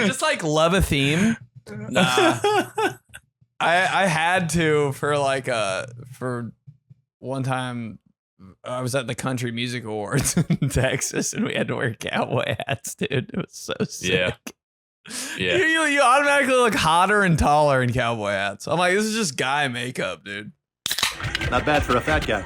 I just like love a theme. Nah. I had to for one time. I was at the Country Music Awards in Texas, and we had to wear cowboy hats, dude. It was so sick. Yeah. You automatically look hotter and taller in cowboy hats. I'm like, this is just guy makeup, dude. Not bad for a fat guy.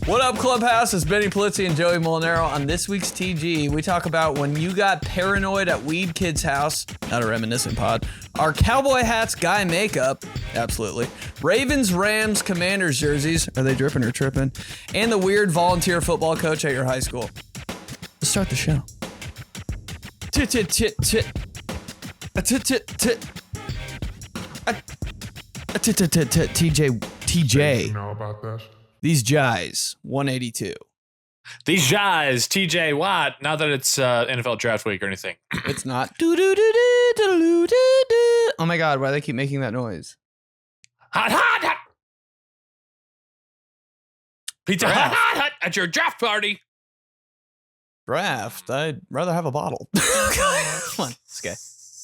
What up, Clubhouse? It's Benny Polizzi and Joey Molinaro. On this week's TG, we talk about when you got paranoid at Weed Kid's house, not a reminiscent pod, our cowboy hats, guy makeup, absolutely, Ravens, Rams, Commanders jerseys, are they dripping or tripping, and the weird volunteer football coach at your high school. Let's start the show. TJ. You know about this? These Jais, 182. These guys, TJ Watt, not that it's NFL draft week or anything. It's not. Oh my God, why do they keep making that noise? Hot. Pizza hot at your draft party. Draft? I'd rather have a bottle. Come on, let's go.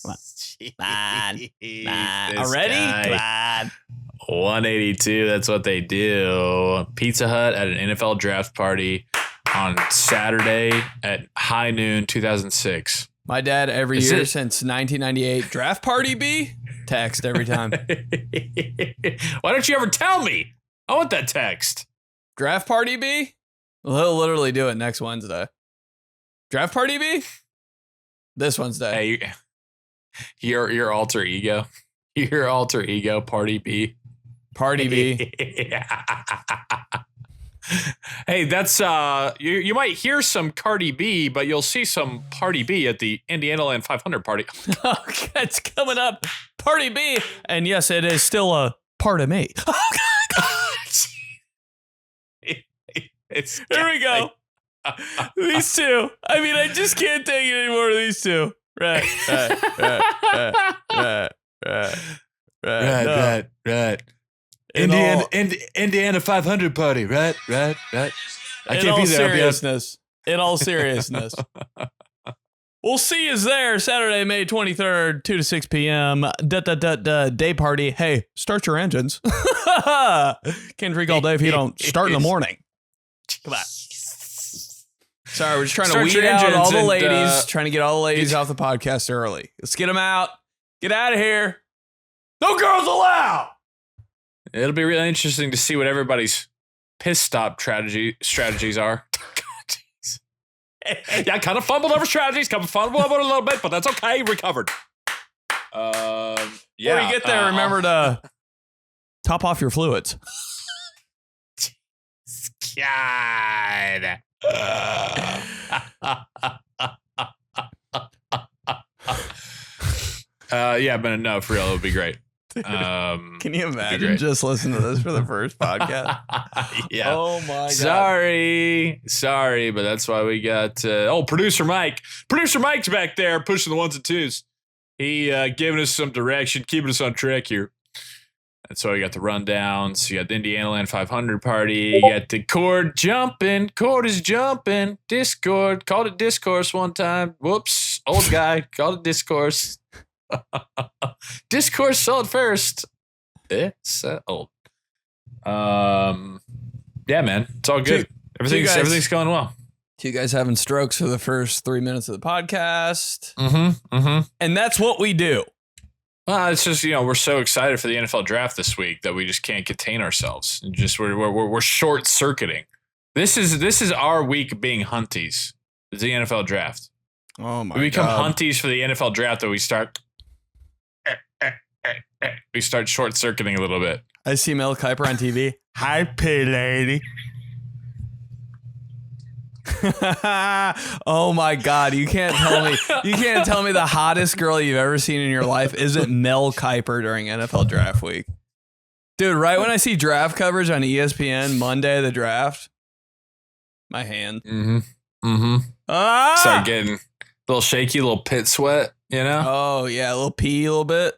Come on. Already? Come on. 182, that's what they do. Pizza Hut at an NFL draft party on Saturday at high noon 2006. My dad every year since 1998, draft party B? Text every time. Why don't you ever tell me? I want that text. Draft party B? Well, he'll literally do it next Wednesday. Draft party B? This Wednesday. Hey, your alter ego. Your alter ego, party B. Party B. Hey, that's you might hear some Cardi B, but you'll see some Party B at the Indianaland 500 party. Okay, it's coming up. Party B. And yes, it is still a part of me. Oh, God. Here we go. These two. I mean, I just can't take it anymore of these two. Right. Indiana 500 party, right. I can't be there. In all seriousness. We'll see you there Saturday, May 23rd, 2 to 6 p.m. Day party. Hey, start your engines. Can't drink all day if you don't start in the morning. Come on. Sorry, we're just trying to weed out all the ladies, trying to get all the ladies off the podcast early. Let's get them out. Get out of here. No girls allowed. It'll be really interesting to see what everybody's piss stop strategies are. Yeah, kind of fumbled over strategies, kind of fumbled over a little bit, but that's okay. Recovered. Yeah. Before you get there, remember to top off your fluids. God. Yeah, but no, for real, it would be great. Can you imagine just listen to this for the first podcast? Yeah. Oh my God. Sorry, but that's why we got producer Mike. Producer Mike's back there pushing the ones and twos. He giving us some direction, keeping us on track here. And so you got the rundowns, you got the Indianaland 500 party, you got the chord jumping, chord is jumping, Discord, called it discourse one time. Whoops, old guy, called it discourse. Discourse sold first. It's old. Yeah, man, it's all good. Everything's going well. Two guys having strokes for the first 3 minutes of the podcast. Mm-hmm. And that's what we do. Well, it's just, we're so excited for the NFL draft this week that we just can't contain ourselves. We're short circuiting. This is our week being hunties. It's the NFL draft. Oh my God. We become hunties for the NFL draft that we start short circuiting a little bit. I see Mel Kiper on TV. Hi, pay lady. Oh my God, you can't tell me the hottest girl you've ever seen in your life isn't Mel Kiper during NFL draft week. Dude, right when I see draft coverage on ESPN Monday of the draft, my hand. Start getting a little shaky, a little pit sweat, Oh yeah, a little pee a little bit.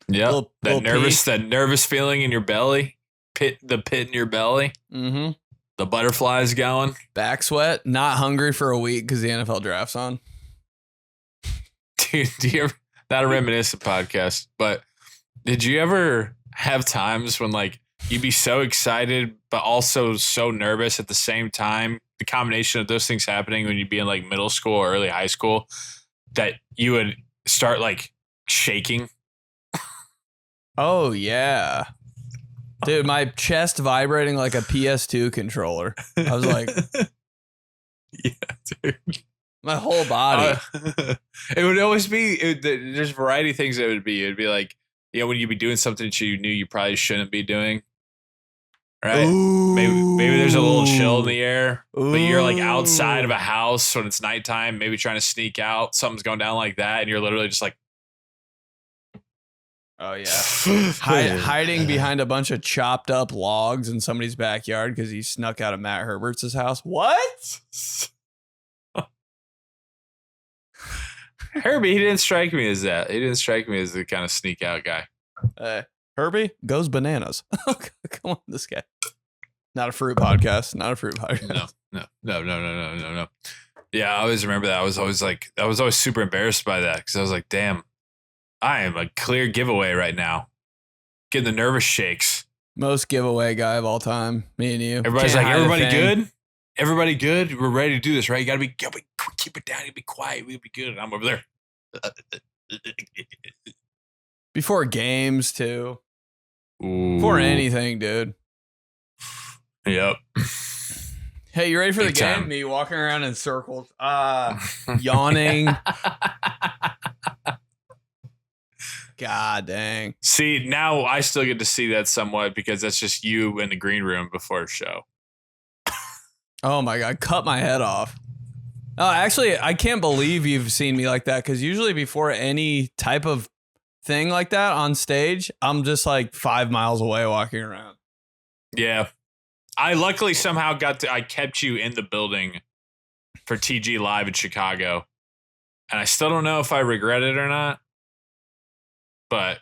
Yeah. That nervous feeling in your belly. The pit in your belly. The butterflies going. Back sweat. Not hungry for a week because the NFL draft's on. do you ever, not a reminiscent podcast, but did you ever have times when like you'd be so excited, but also so nervous at the same time? The combination of those things happening when you'd be in like middle school or early high school, that you would start like shaking. Oh, yeah. Dude, my chest vibrating like a PS2 controller. I was like, yeah, dude. My whole body. It would always be, there's a variety of things that it would be. It'd be like, when you'd be doing something that you knew you probably shouldn't be doing. Right? Ooh. Maybe there's a little chill in the air, Ooh. but you're like outside of a house when it's nighttime, maybe trying to sneak out. Something's going down like that, and you're literally just like, oh, yeah. Hiding behind a bunch of chopped up logs in somebody's backyard because he snuck out of Matt Herbert's house. What? Herbie, he didn't strike me as that. He didn't strike me as the kind of sneak out guy. Herbie goes bananas. Come on, this guy. Not a fruit podcast. Not a fruit podcast. No. Yeah, I always remember that. I was always super embarrassed by that because I was like, damn, I am a clear giveaway right now. Getting the nervous shakes. Most giveaway guy of all time. Me and you. Everybody's like, everybody good? Everybody good? We're ready to do this, right? You gotta be keep it down, you be quiet, we'll be good. And I'm over there. Before games, too. Ooh. Before anything, dude. Yep. Hey, you ready for Big the game? time. Me walking around in circles, yawning. God dang. See, now I still get to see that somewhat because that's just you in the green room before a show. Oh my God, cut my head off. Actually, I can't believe you've seen me like that because usually before any type of thing like that on stage, I'm just like 5 miles away walking around. Yeah. I luckily somehow I kept you in the building for TG Live in Chicago. And I still don't know if I regret it or not. But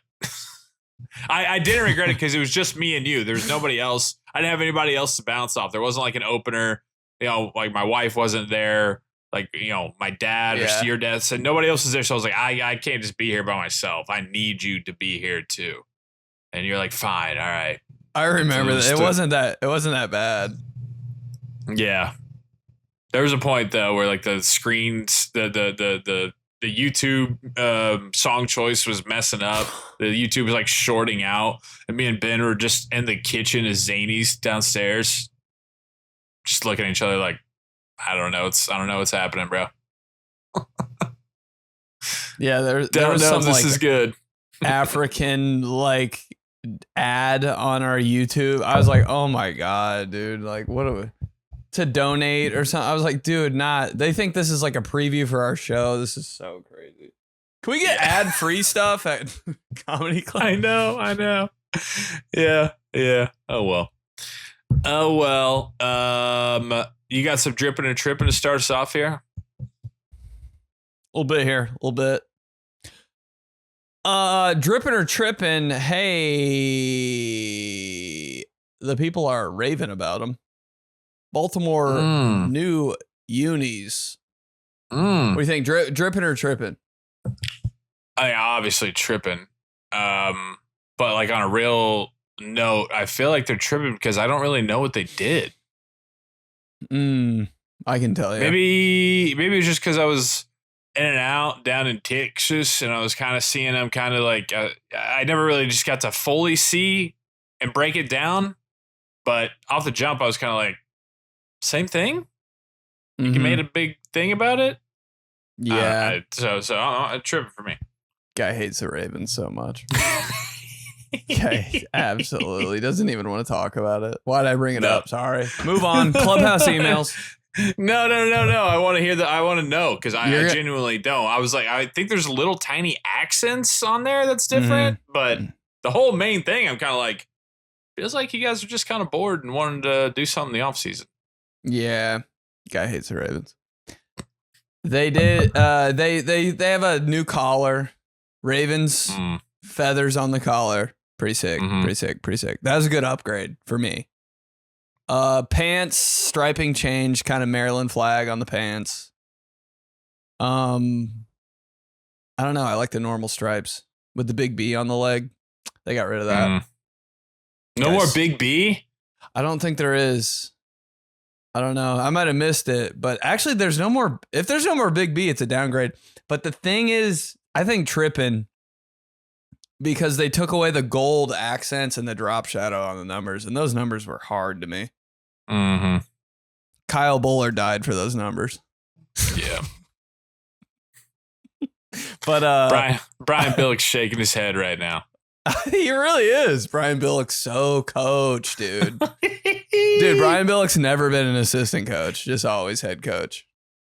I didn't regret it because it was just me and you. There was nobody else. I didn't have anybody else to bounce off. There wasn't like an opener. Like my wife wasn't there. Like, my dad or your dad said nobody else is there. So I was like, I can't just be here by myself. I need you to be here too. And you're like, fine, all right. I remember that. It wasn't that bad. Yeah. There was a point though where like the screens, the YouTube song choice was messing up. The YouTube was like shorting out, and me and Ben were just in the kitchen as Zanies downstairs, just looking at each other like, I don't know what's happening, bro. Yeah, there was some this like is good. African like ad on our YouTube. I was like, oh my God, dude, like what to donate or something. I was like, dude, they think this is like a preview for our show. This is so crazy. Can we get ad free stuff at Comedy Club? I know. Yeah. Oh well. You got some dripping and tripping to start us off here? A little bit here, a little bit. Dripping or tripping, hey, the people are raving about them. Baltimore new Unis. What do you think, dripping or tripping? I obviously tripping. But like on a real note, I feel like they're tripping because I don't really know what they did. I can tell you. Maybe it's just because I was in and out down in Texas, and I was kind of seeing them kind of like I never really just got to fully see and break it down. But off the jump, I was kind of like, same thing. You made a big thing about it. Yeah. So tripping for me. Guy hates the Ravens so much. Okay, absolutely doesn't even want to talk about it. Why'd I bring it up? Sorry. Move on. Clubhouse emails. No. I want to hear that. I want to know because I genuinely don't. I was like, I think there's little tiny accents on there that's different, but the whole main thing, I'm kind of like, feels like you guys are just kind of bored and wanted to do something in the off season. Yeah, guy hates the Ravens. They did. They have a new collar. Ravens feathers on the collar. Pretty sick. Pretty sick. That was a good upgrade for me. Pants striping change, kind of Maryland flag on the pants. I I don't know. I like the normal stripes with the big B on the leg. They got rid of that. No more Big B? I don't think there is. I don't know. I might have missed it, but actually there's no more. If there's no more Big B, it's a downgrade. But the thing is, I think tripping because they took away the gold accents and the drop shadow on the numbers, and those numbers were hard to me. Mm-hmm. Kyle Buller died for those numbers. Yeah. But Brian Billick's shaking his head right now. He really is. Brian Billick's so coach, dude. Dude, Brian Billick's never been an assistant coach, just always head coach.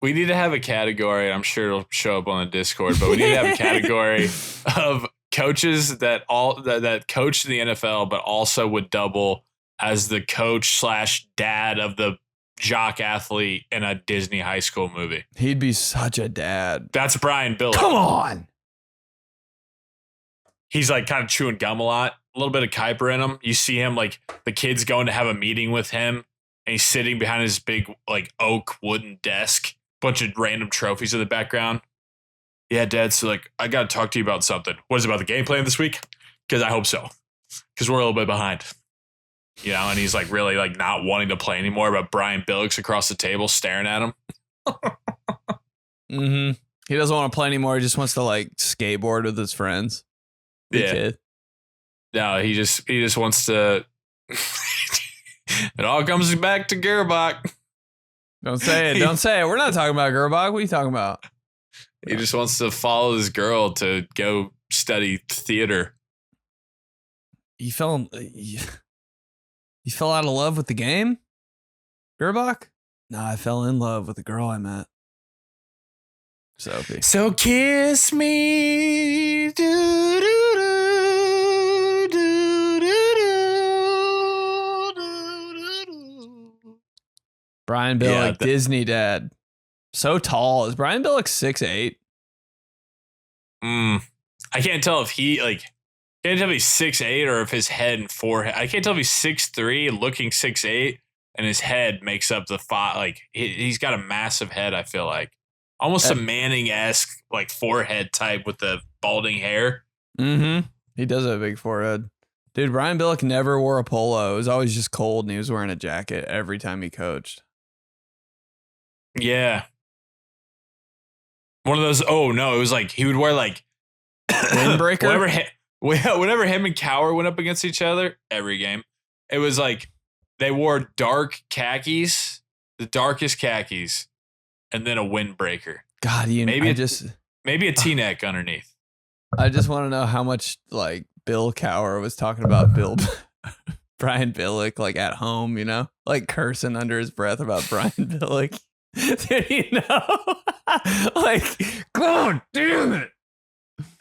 We need to have a category. I'm sure it'll show up on the Discord, but we need to have a category of coaches that coached in the NFL, but also would double as the coach / dad of the jock athlete in a Disney high school movie. He'd be such a dad. That's Brian Billick. Come on. He's like kind of chewing gum a lot, a little bit of Kuiper in him. You see him like the kid's going to have a meeting with him and he's sitting behind his big like oak wooden desk, bunch of random trophies in the background. Yeah, Dad. So like, I got to talk to you about something. What is it about the game plan this week? Because I hope so. Because we're a little bit behind. You know, and he's like really like not wanting to play anymore, but Brian Billick's across the table staring at him. Mm-hmm. He doesn't want to play anymore. He just wants to like skateboard with his friends. Yeah. Kid. No, he just wants to. It all comes back to Gerbach. Don't say it. Don't say it. We're not talking about Gerbach. What are you talking about? He just wants to follow his girl to go study theater. You fell out of love with the game? Gerbach? Nah, I fell in love with the girl I met. Sophie. So kiss me. Brian Billick, Disney dad. So tall. Is Brian Billick 6'8"? I can't tell if he like. I can't tell if he's 6'8" or if his head and forehead. I can't tell if he's 6'3", looking 6'8", and his head makes up the five. Like he's got a massive head. I feel like almost a Manning-esque like forehead type with the balding hair. Mm-hmm. He does have a big forehead. Dude, Brian Billick never wore a polo. It was always just cold, and he was wearing a jacket every time he coached. Yeah. One of those. Oh no, it was like he would wear like windbreaker. Whenever him and Cower went up against each other, every game, it was like they wore dark khakis, the darkest khakis, and then a windbreaker. God, maybe a T-neck underneath. I just want to know how much like Bill Cower was talking about Brian Billick like at home, you know, like cursing under his breath about Brian Billick. Did you know? Like, God damn it.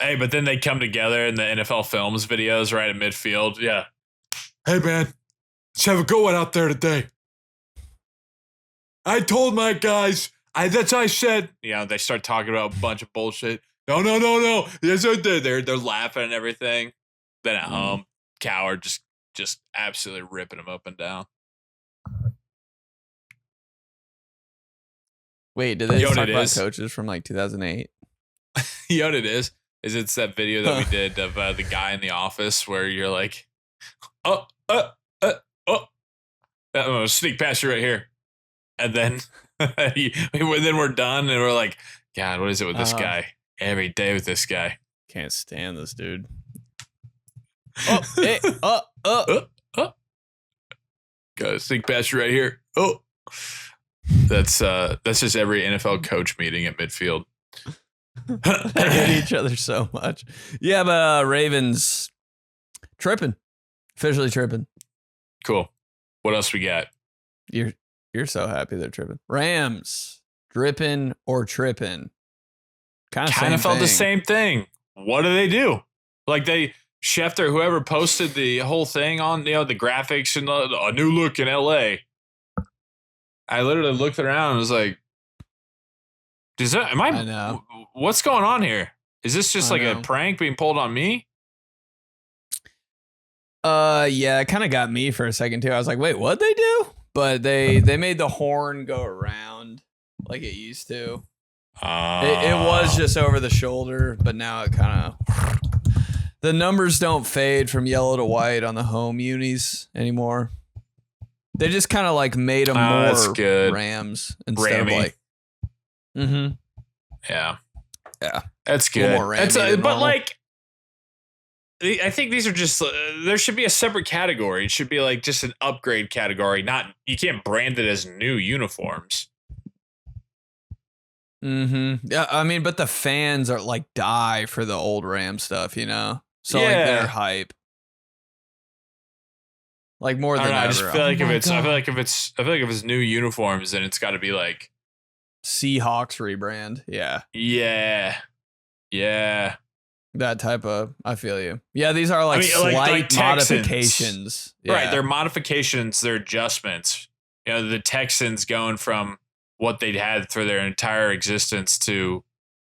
Hey, but then they come together in the NFL Films videos right at midfield. Yeah. Hey, man, let's have a good one out there today. I told my guys, that's what I said. You know, they start talking about a bunch of bullshit. No. Yes, I did. They're laughing and everything. Then at home, Coward just absolutely ripping them up and down. Wait, did they talk about coaches from like 2008? You know what it is? It's that video that we did of the guy in the office where you're like, I'm gonna sneak past you right here, and then then we're done, and we're like, God, what is it with this guy? Every day with this guy, can't stand this dude. Gotta sneak past you right here. Oh, that's just every NFL coach meeting at midfield. They hate each other so much. Yeah, but Ravens tripping. Officially tripping. Cool. What else we got? You're so happy they're tripping. Rams dripping or tripping. Kind of felt the same thing. What do? Like Schefter, whoever posted the whole thing on, you know, the graphics and a new look in LA. I literally looked around and was like, I know. What's going on here? Is this just like a prank being pulled on me? Yeah, it kind of got me for a second too. I was like, wait, what'd they do? But they made the horn go around like it used to. It was just over the shoulder, but now it kind of the numbers don't fade from yellow to white on the home unis anymore. They just kind of like made them more Rams instead of like. Mm-hmm. Yeah. Yeah. That's good. But like, I think these are just, there should be a separate category. It should be like just an upgrade category. You can't brand it as new uniforms. Mm-hmm. Yeah, I mean, but the fans are like die for the old Ram stuff, you know? So like they're hype. Like more than ever. I just feel like I feel like if it's new uniforms, then it's got to be like Seahawks rebrand. Yeah. Yeah. Yeah. That type of, I feel you. Yeah, these are like slight modifications. Yeah. Right, they're modifications, they're adjustments. You know, the Texans going from what they'd had for their entire existence to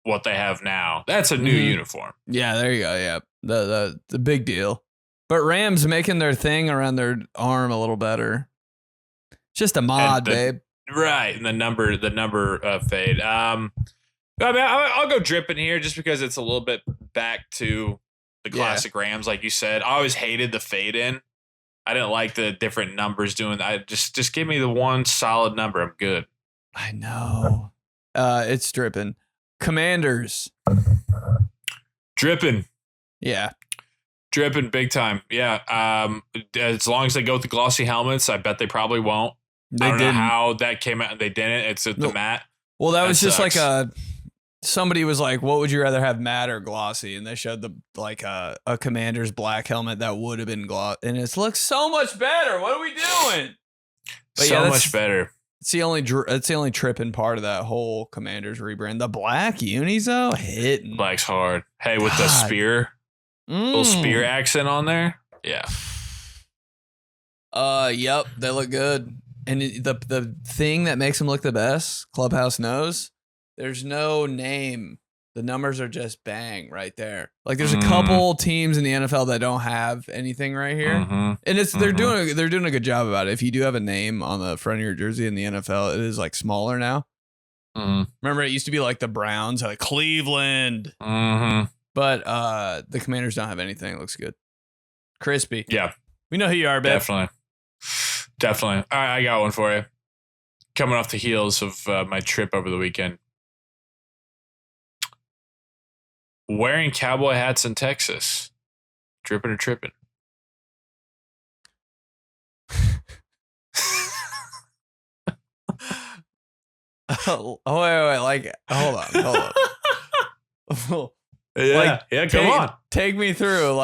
what they have now. That's a new uniform. Yeah, there you go. Yeah, the big deal. But Rams making their thing around their arm a little better. Just a mod, babe. Right, and the number fade. I mean, I'll go dripping here just because it's a little bit back to the classic Rams, like you said. I always hated the fade in. I didn't like the different numbers doing that. I just give me the one solid number. I'm good. I know. It's dripping. Commanders. Dripping. Yeah. Dripping big time. Yeah. As long as they go with the glossy helmets, I bet they probably won't. I don't know how that came out. They didn't. It's at the mat. Well, that was just sucks. Like somebody was like, what would you rather have, matte or glossy? And they showed a Commander's black helmet that would have been glossy. And it looks so much better. What are we doing? But so much better. It's the only tripping part of that whole Commander's rebrand. The black unis though, hitting. Black's hard. Hey, with the spear, little spear accent on there. Yeah. Yep, they look good. And the thing that makes them look the best, Clubhouse knows, there's no name. The numbers are just bang right there. Like there's a couple teams in the NFL that don't have anything right here, and they're doing a good job about it. If you do have a name on the front of your jersey in the NFL, it is like smaller now. Remember, it used to be like the Browns, like Cleveland, but the Commanders don't have anything. It looks good, crispy. Yeah, we know who you are, babe. Definitely. All right, I got one for you. Coming off the heels of my trip over the weekend. Wearing cowboy hats in Texas. Dripping or tripping? Oh, wait. Like, hold on. Come on. Take me through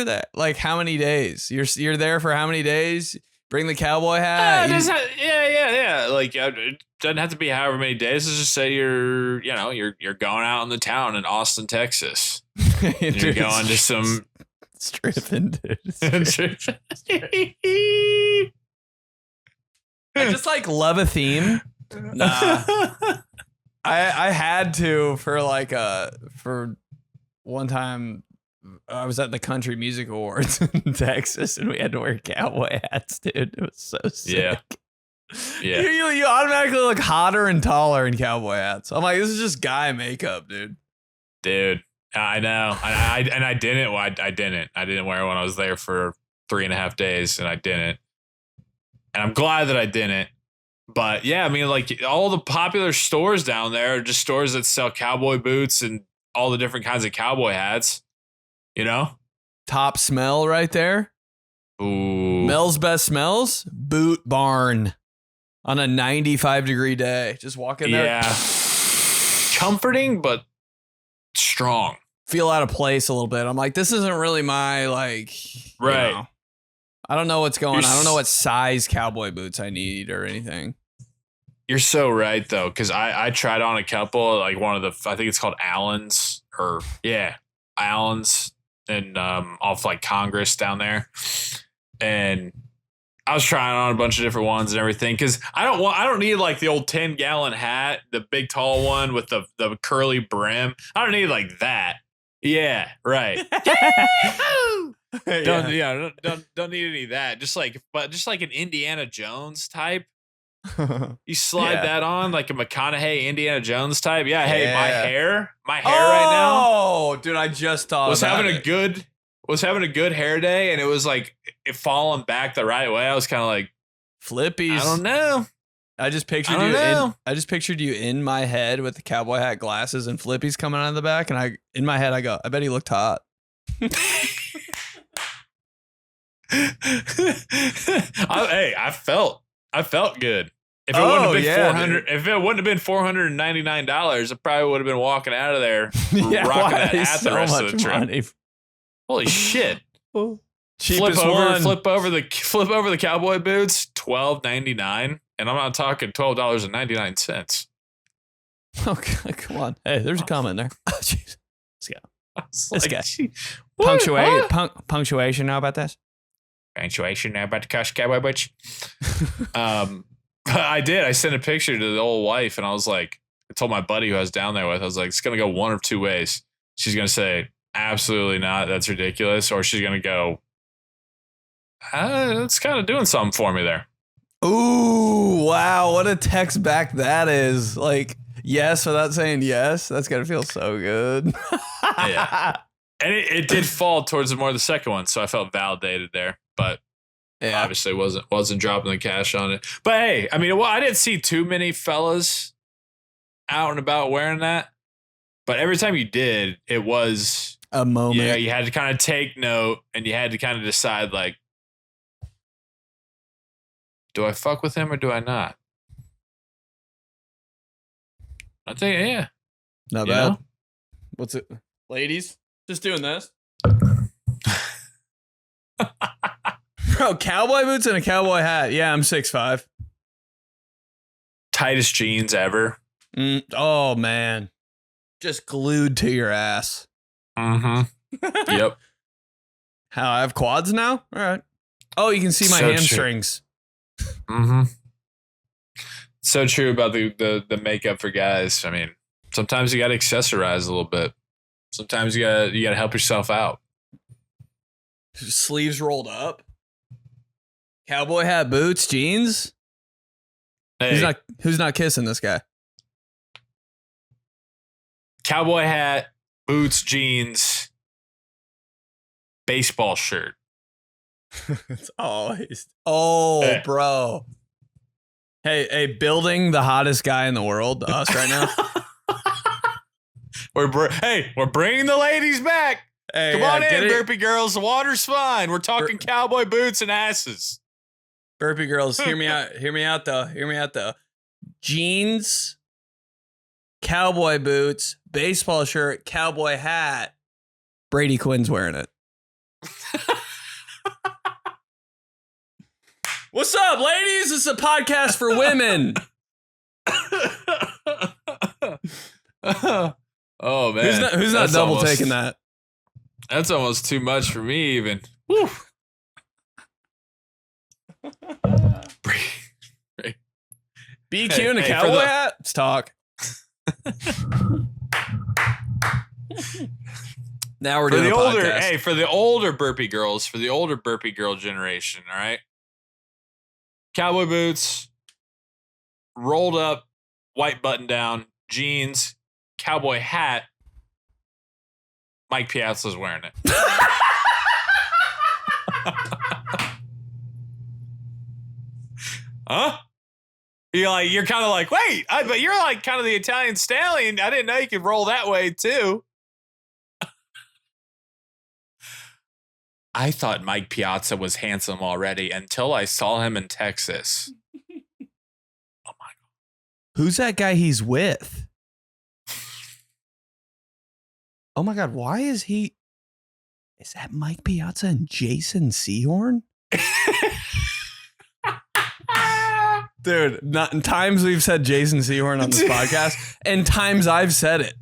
that. Like, how many days? You're there for how many days? Bring the cowboy hat. Yeah. Like, it doesn't have to be however many days. Let's just say you're going out in the town in Austin, Texas. You're going to some stripping, dude. I just like love a theme. Nah, I had to for one time. I was at the Country Music Awards in Texas, and we had to wear cowboy hats, dude. It was so sick. Yeah. You automatically look hotter and taller in cowboy hats. I'm like, this is just guy makeup, dude. Dude, I know. I didn't. Well, I didn't. I didn't wear one. I was there for 3.5 days, and I didn't. And I'm glad that I didn't. But yeah, I mean, like all the popular stores down there are just stores that sell cowboy boots and all the different kinds of cowboy hats. You know? Top smell right there. Ooh. Mel's best smells? Boot Barn. On a 95-degree day. Just walk in there. Yeah. Comforting, but strong. Feel out of place a little bit. I'm like, this isn't really my, like... Right. You know, I don't know what's going on. I don't know what size cowboy boots I need or anything. You're so right, though, because I tried on a couple, like one of the... I think it's called Allen's. Allen's. And off like Congress down there, and I was trying on a bunch of different ones and everything because I don't need like the old 10-gallon hat, the big tall one with the curly brim. I don't need like that. Yeah, right. Don't need any of that. Just like an Indiana Jones type. You slide that on like a McConaughey, Indiana Jones type. Yeah. Hey, Yeah. my hair right now. Oh, dude, I just thought was about having it. a good hair day, and it was like it falling back the right way. I was kind of like Flippies. I don't know. I just pictured you in my head with the cowboy hat, glasses, and flippies coming out of the back, and in my head I go, I bet he looked hot. I felt good. If it wouldn't have been if it wouldn't have been $499, I probably would have been walking out of there rocking that hat the rest of the trip. Money. Holy shit! Flip over the cowboy boots, $12.99, and I'm not talking $12.99. Okay, come on. Hey, there's a comment there. Oh, jeez. Let's go. Punctuation now about this? Punctuation now about the cuss cowboy boots. I did. I sent a picture to the old wife, and I was like, I told my buddy who I was down there with, I was like, it's going to go one of two ways. She's going to say, absolutely not, that's ridiculous. Or she's going to go, it's kind of doing something for me there. Ooh, wow. What a text back that is. Like, yes, without saying yes. That's going to feel so good. Yeah. And it did fall towards more of the second one, so I felt validated there. But obviously wasn't dropping the cash on it. But hey, I mean, I didn't see too many fellas out and about wearing that. But every time you did, it was a moment. Yeah, you had to kind of take note, and you had to kind of decide, like, do I fuck with him or do I not? I think, yeah. Not bad. What's it? Ladies, just doing this. Bro, cowboy boots and a cowboy hat. Yeah, I'm 6'5". Tightest jeans ever. Oh, man. Just glued to your ass. Mm-hmm. Yep. How, I have quads now? All right. Oh, you can see my hamstrings. Mm-hmm. So true about the makeup for guys. I mean, sometimes you got to accessorize a little bit. Sometimes you got to help yourself out. Sleeves rolled up. Cowboy hat, boots, jeans. Hey, who's not kissing this guy? Cowboy hat, boots, jeans, baseball shirt. It's always. Oh, bro. Hey, building the hottest guy in the world, us right now. We're bringing the ladies back. Hey, come on in, burpee girls. The water's fine. We're talking cowboy boots and asses. Burpee girls, hear me out. Hear me out though. Jeans, cowboy boots, baseball shirt, cowboy hat. Brady Quinn's wearing it. What's up, ladies? This is a podcast for women. Oh man, who's not double taking that? That's almost too much for me, even. Woo. BQ and a cowboy hat. Let's talk. Now we're doing a podcast. For the older burpee girls, for the older burpee girl generation. All right. Cowboy boots, rolled up, white button down, jeans, cowboy hat. Mike Piazza's wearing it. Huh? You're kind of like, wait, but you're like kind of the Italian stallion. I didn't know you could roll that way too. I thought Mike Piazza was handsome already until I saw him in Texas. Oh my God. Who's that guy he's with? Oh my God, why is that Mike Piazza and Jason Sehorn? Dude, not in times we've said Jason Sehorn on this podcast, and times I've said it.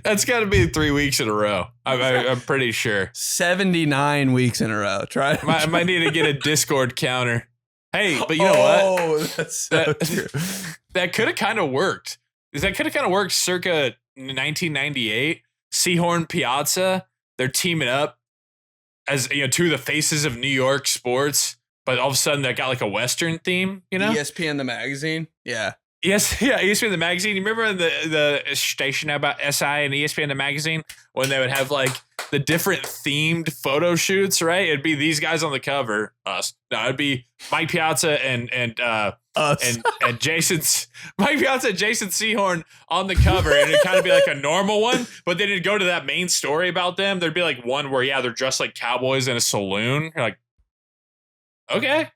That's got to be 3 weeks in a row. I'm pretty sure. 79 weeks in a row. I might need to get a Discord counter. Hey, but you know what? Oh, that's so true. That could have kind of worked. That could have kind of worked circa 1998. Sehorn, Piazza, they're teaming up as two of the faces of New York sports. but all of a sudden they got like a Western theme, you know? ESPN the magazine. Yeah. Yes, yeah, ESPN the magazine. You remember the station about SI and ESPN the magazine when they would have like the different themed photo shoots, right? It'd be these guys on the cover, us. No, it'd be Mike Piazza and Us. and Jason's Mike Piazza and Jason Sehorn on the cover, and it'd kind of be like a normal one, but then it'd go to that main story about them. There'd be like one where they're dressed like cowboys in a saloon. You're like, okay.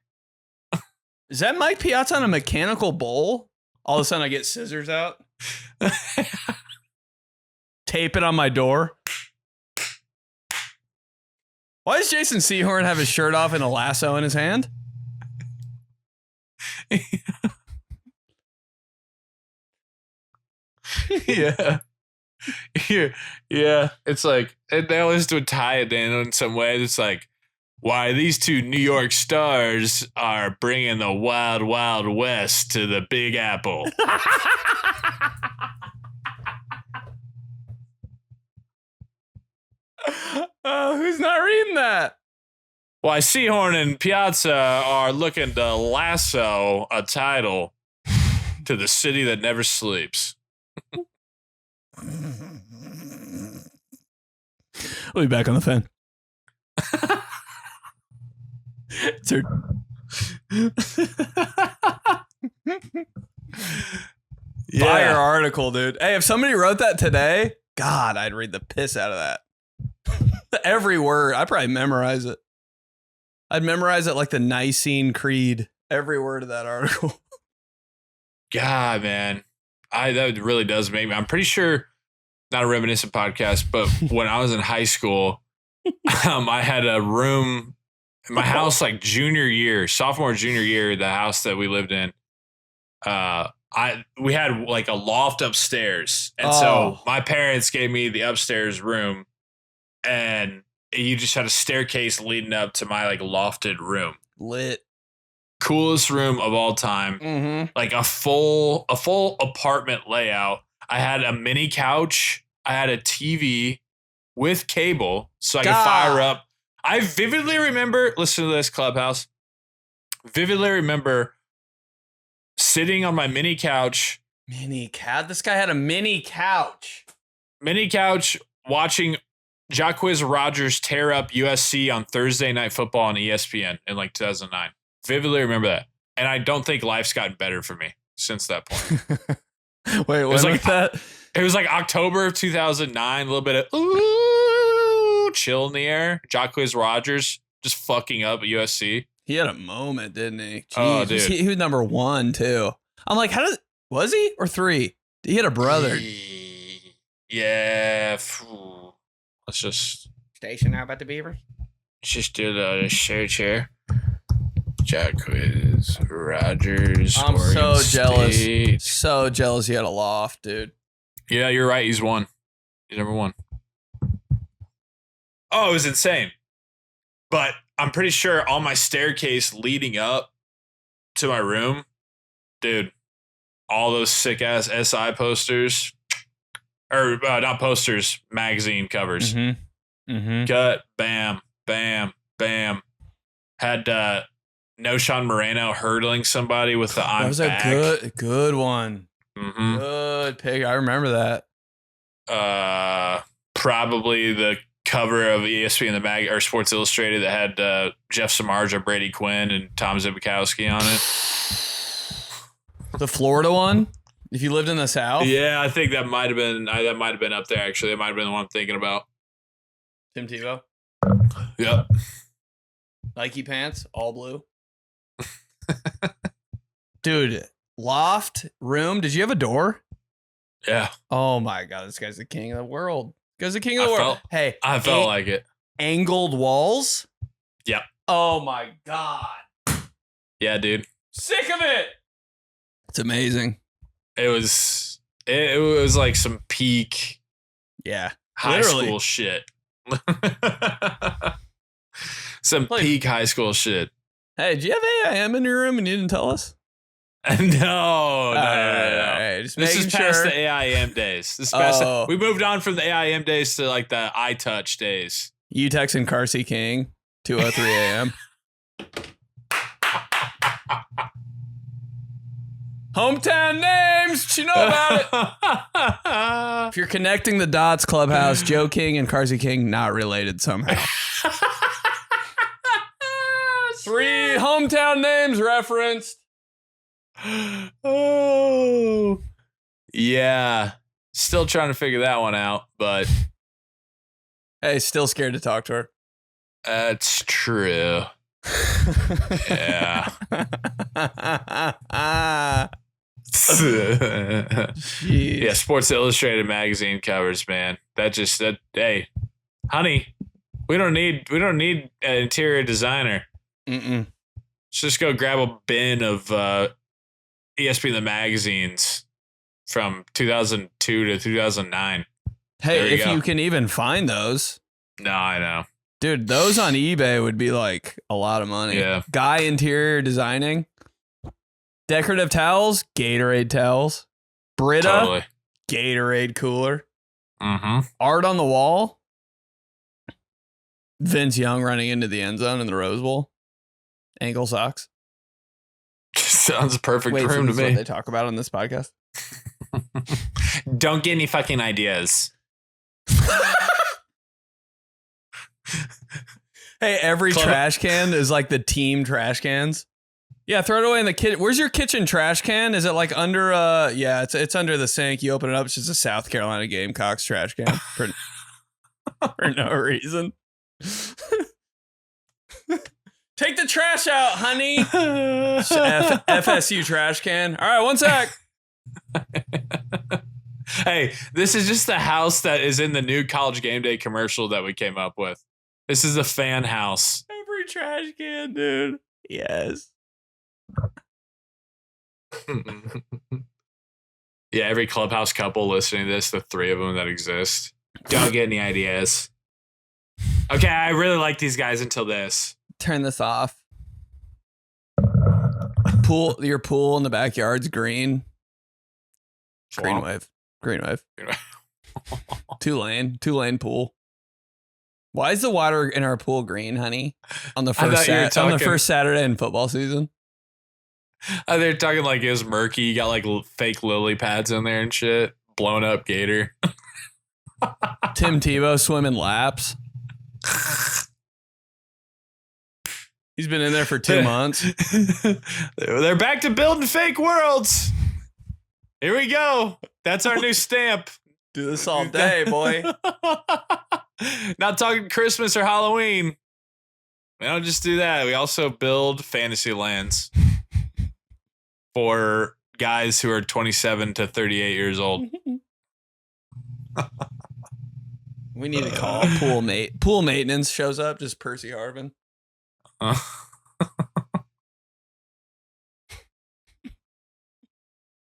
Is that Mike Piazza on a mechanical bull? All of a sudden I get scissors out. Tape it on my door. Why does Jason Sehorn have his shirt off and a lasso in his hand? Yeah. Yeah. It's like, and they always do tie it in some way. It's like, why these two New York stars are bringing the wild, wild west to the Big Apple. Who's not reading that? Why Sehorn and Piazza are looking to lasso a title to the city that never sleeps. We'll be back on the fan. Fire article, dude. Hey, if somebody wrote that today, God, I'd read the piss out of that. Every word. I'd probably memorize it. I'd memorize it like the Nicene Creed. Every word of that article. God, man. That really does make me. I'm pretty sure, not a reminiscent podcast, but when I was in high school, I had a room in my house like sophomore, junior year, the house that we lived in. We had like a loft upstairs. And so my parents gave me the upstairs room, and you just had a staircase leading up to my like lofted room. Lit. Coolest room of all time. Mm-hmm. Like a full apartment layout. I had a mini couch. I had a TV with cable so I could fire up. I vividly remember, listen to this, Clubhouse. Vividly remember sitting on my mini couch. Mini couch? This guy had a mini couch. Mini couch watching Jacquizz Rodgers tear up USC on Thursday Night Football on ESPN in like 2009. Vividly remember that. And I don't think life's gotten better for me since that point. Wait, what was like that? It was like October of 2009, a little bit of ooh, chill in the air. Jacquizz Rodgers just fucking up at USC. He had a moment, didn't he? Jeez, oh, dude. He was number 1, too. I'm like, was he? Or 3? He had a brother. Yeah. Let's just. Station now about the Beavers? Let's just do the search here. Jacquizz Rodgers. I'm Oregon so jealous. State. So jealous he had a loft, dude. Yeah, you're right. He's 1. He's number 1. Oh, it was insane. But I'm pretty sure on my staircase leading up to my room, dude, all those sick ass SI posters, or not posters, magazine covers. Mm-hmm. Mm-hmm. Cut, bam, bam, bam. Had Noshawn Moreno hurdling somebody with the I'm That was back. a good one. Mm-hmm. Good pick. I remember that. Probably the cover of ESPN the mag or Sports Illustrated that had Jeff Samardzija, Brady Quinn, and Tom Zibikowski on it. The Florida one. If you lived in the South. Yeah, I think that might have been up there. Actually, it might have been the one I'm thinking about. Tim Tebow. Yep. Nike pants, all blue. Dude, loft room. Did you have a door? Yeah. Oh my God, this guy's the king of the world. Guy's the king of the world. I felt like it. Angled walls. Yep. Oh my God. Yeah, dude. Sick of it. It's amazing. It was like some peak high school shit. Some peak high school shit. Hey, did you have AIM in your room and you didn't tell us? No. Just this is past the AIM days. We moved on from the AIM days to like the iTouch days. You texting Carsey King, 2:03 a.m. Hometown names, you know about it. If you're connecting the dots, Clubhouse, Joe King and Carsey King, not related somehow. 3 hometown names referenced. Oh, yeah. Still trying to figure that one out, but hey, still scared to talk to her. That's true. Yeah. Yeah, Sports Illustrated magazine covers, man. Hey, honey, we don't need an interior designer. Mm-mm. Let's just go grab a bin of ESPN the magazines from 2002 to 2009. Hey, if you can even find those. No, I know. Dude, those on eBay would be like a lot of money. Yeah. Guy interior designing. Decorative towels, Gatorade towels. Brita, Totally. Gatorade cooler. Mm-hmm. Art on the wall. Vince Young running into the end zone in the Rose Bowl. Ankle socks. Sounds a perfect Wait, room so to this is me. what they talk about on this podcast? Don't get any fucking ideas. Hey, every trash can is like the team trash cans. Yeah, throw it away in the kitchen. Where's your kitchen trash can? Is it like under yeah, it's under the sink. You open it up, it's just a South Carolina Gamecocks trash can for no reason. Take the trash out, honey. FSU trash can. All right, one sec. Hey, this is just the house that is in the new College Game Day commercial that we came up with. This is a fan house. Every trash can, dude. Yes. Yeah, every Clubhouse couple listening to this, the 3 of them that exist. Don't get any ideas. Okay, I really like these guys until this. Turn this off. Your pool in the backyard's green. Green wave. Two-lane pool. Why is the water in our pool green, honey? On the first Saturday in football season. They're talking like it was murky. You got like fake lily pads in there and shit. Blown up gator. Tim Tebow swimming laps. He's been in there for 2 months. They're back to building fake worlds. Here we go. That's our new stamp. Do this all day, boy. Not talking Christmas or Halloween. We don't just do that. We also build fantasy lands for guys who are 27 to 38 years old. We need to call pool maintenance shows up, just Percy Harvin.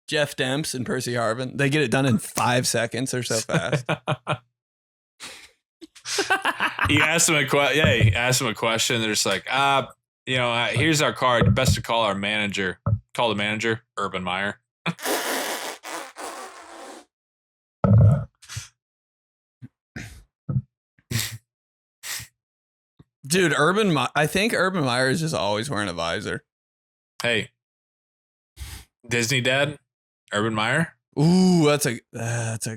Jeff Demps and Percy Harvin. They get it done in 5 seconds. They're so fast. You ask them a question. Yeah, you ask them a question. They're just like, here's our card. Best to call our manager. Call the manager, Urban Meyer. Dude, I think Urban Meyer is just always wearing a visor. Hey, Disney dad, Urban Meyer. Ooh, that's a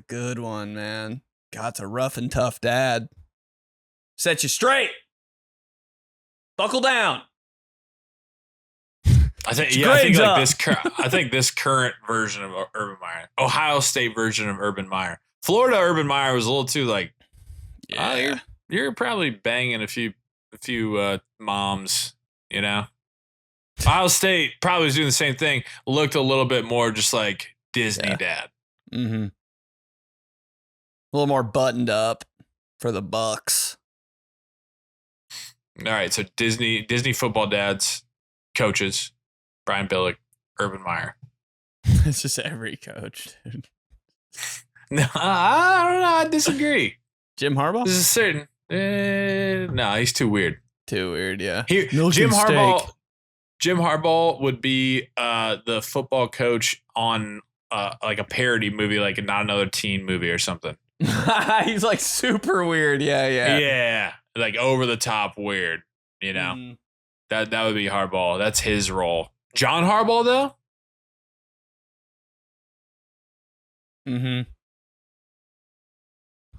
good one, man. God's a rough and tough dad. Set you straight. Buckle down. I think this current version of Urban Meyer, Ohio State version of Urban Meyer, Florida Urban Meyer was a little too like, yeah, you're probably banging a few moms, you know. Ohio State probably was doing the same thing. Looked a little bit more just like Disney dad. Mm-hmm. A little more buttoned up for the Bucks. All right, so Disney football dads, coaches, Brian Billick, Urban Meyer. It's just every coach, dude. No, I don't know. I disagree. Jim Harbaugh? This is certain. No, he's too weird. Too weird, yeah. Jim Harbaugh would be the football coach on like a parody movie, like Not Another Teen movie or something. He's like super weird. Yeah. Like over the top weird, you know. That would be Harbaugh. That's his role. John Harbaugh, though? Mm-hmm.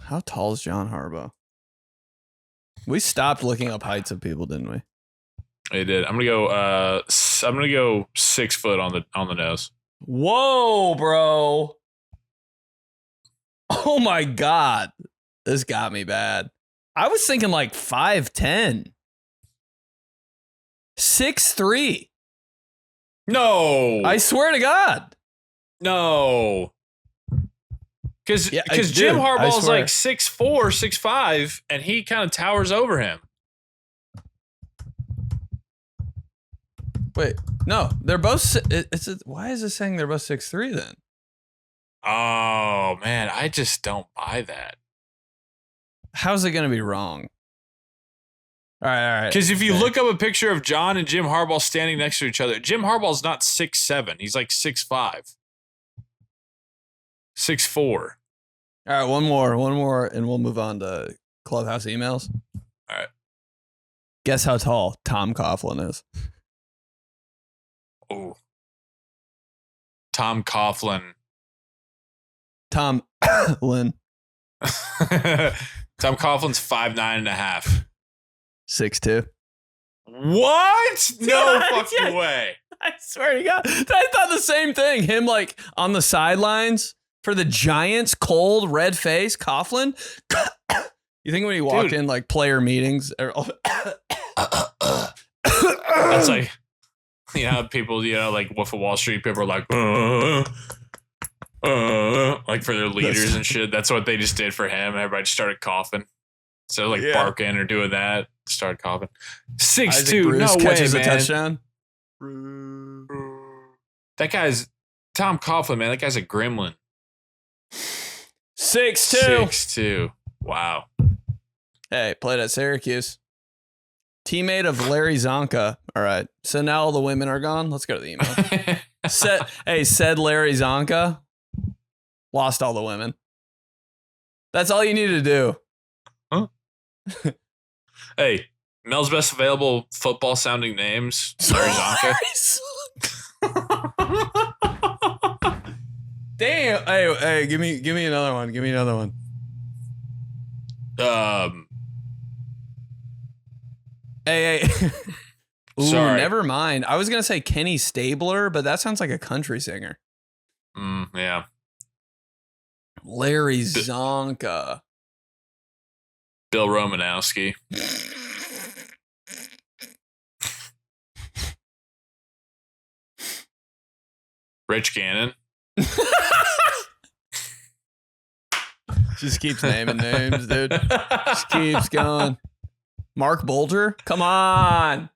How tall is John Harbaugh? We stopped looking up heights of people, didn't we? It did. I'm gonna go 6 foot on the nose. Whoa, bro. Oh my God. This got me bad. I was thinking like 5'10". 6'3". No. I swear to God. No. Because Jim Harbaugh's like 6'4", 6'5", and he kind of towers over him. Wait, no, they're both. Why is it saying they're both 6'3" then? Oh man, I just don't buy that. How's it going to be wrong? All right. Because if you look up a picture of John and Jim Harbaugh standing next to each other, Jim Harbaugh's not 6'7". He's like 6'5". 6'4". All right, one more, and we'll move on to Clubhouse emails. All right. Guess how tall Tom Coughlin is? Oh. Tom Coughlin. Tom Lynn. Tom Coughlin's 5'9.5". 6'2". What? No fucking way. I swear to God. I thought the same thing. Him like on the sidelines for the Giants, cold, red face, Coughlin. You think when he walked in like player meetings? That's like, you know, people, you know, like Wolf of Wall Street, people are like, like for their leaders and shit. That's what they just did for him. Everybody just started coughing. So like barking or doing that, started coughing. 6'2", no way, catches man. A touchdown. That guy's Tom Coughlin, man. That guy's a gremlin. 6'2". 6'2". Wow. Hey, played at Syracuse. Teammate of Larry Zonka. All right. So now all the women are gone. Let's go to the email. said Larry Zonka. Lost all the women. That's all you need to do. Huh? Hey, Mel's best available football sounding names. Larry Zonka. Damn. Hey, give me another one. Give me another one. Hey. Ooh, sorry. Never mind. I was going to say Kenny Stabler, but that sounds like a country singer. Yeah. Larry Zonka. Bill Romanowski. Rich Gannon. Just keeps naming names, dude. Just keeps going. Mark Bolger? Come on.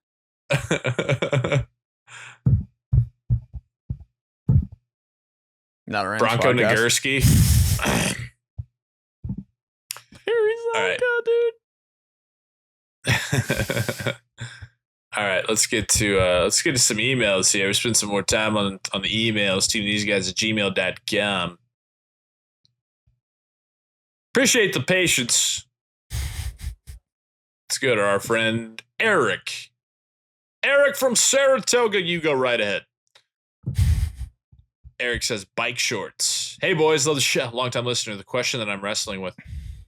Not a Bronco Nagurski. Harry Zonka, dude. All right, let's get to some emails here. We spend some more time on the emails. TuneInTheseGuys@gmail.com. Appreciate the patience. Let's go to our friend Eric. Eric from Saratoga, you go right ahead. Eric says, bike shorts. Hey, boys, love the show. Long-time listener. The question that I'm wrestling with.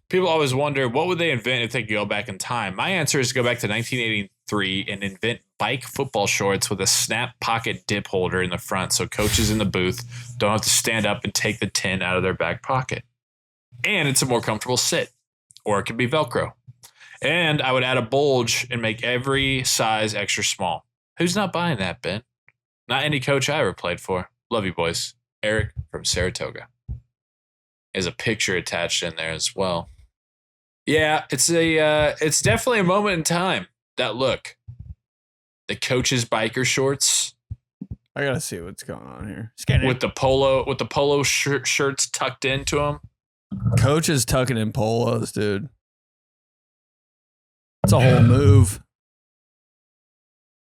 People always wonder, what would they invent if they could go back in time? My answer is to go back to 1983 and invent bike football shorts with a snap pocket dip holder in the front so coaches in the booth don't have to stand up and take the tin out of their back pocket. And it's a more comfortable sit. Or it could be Velcro. And I would add a bulge and make every size extra small. Who's not buying that, Ben? Not any coach I ever played for. Love you, boys. Eric from Saratoga. There's a picture attached in there as well. Yeah, it's definitely a moment in time. That look. The coach's biker shorts. I gotta see what's going on here. With the polo shirts tucked into them. Coaches tucking in polos, dude. It's a whole move.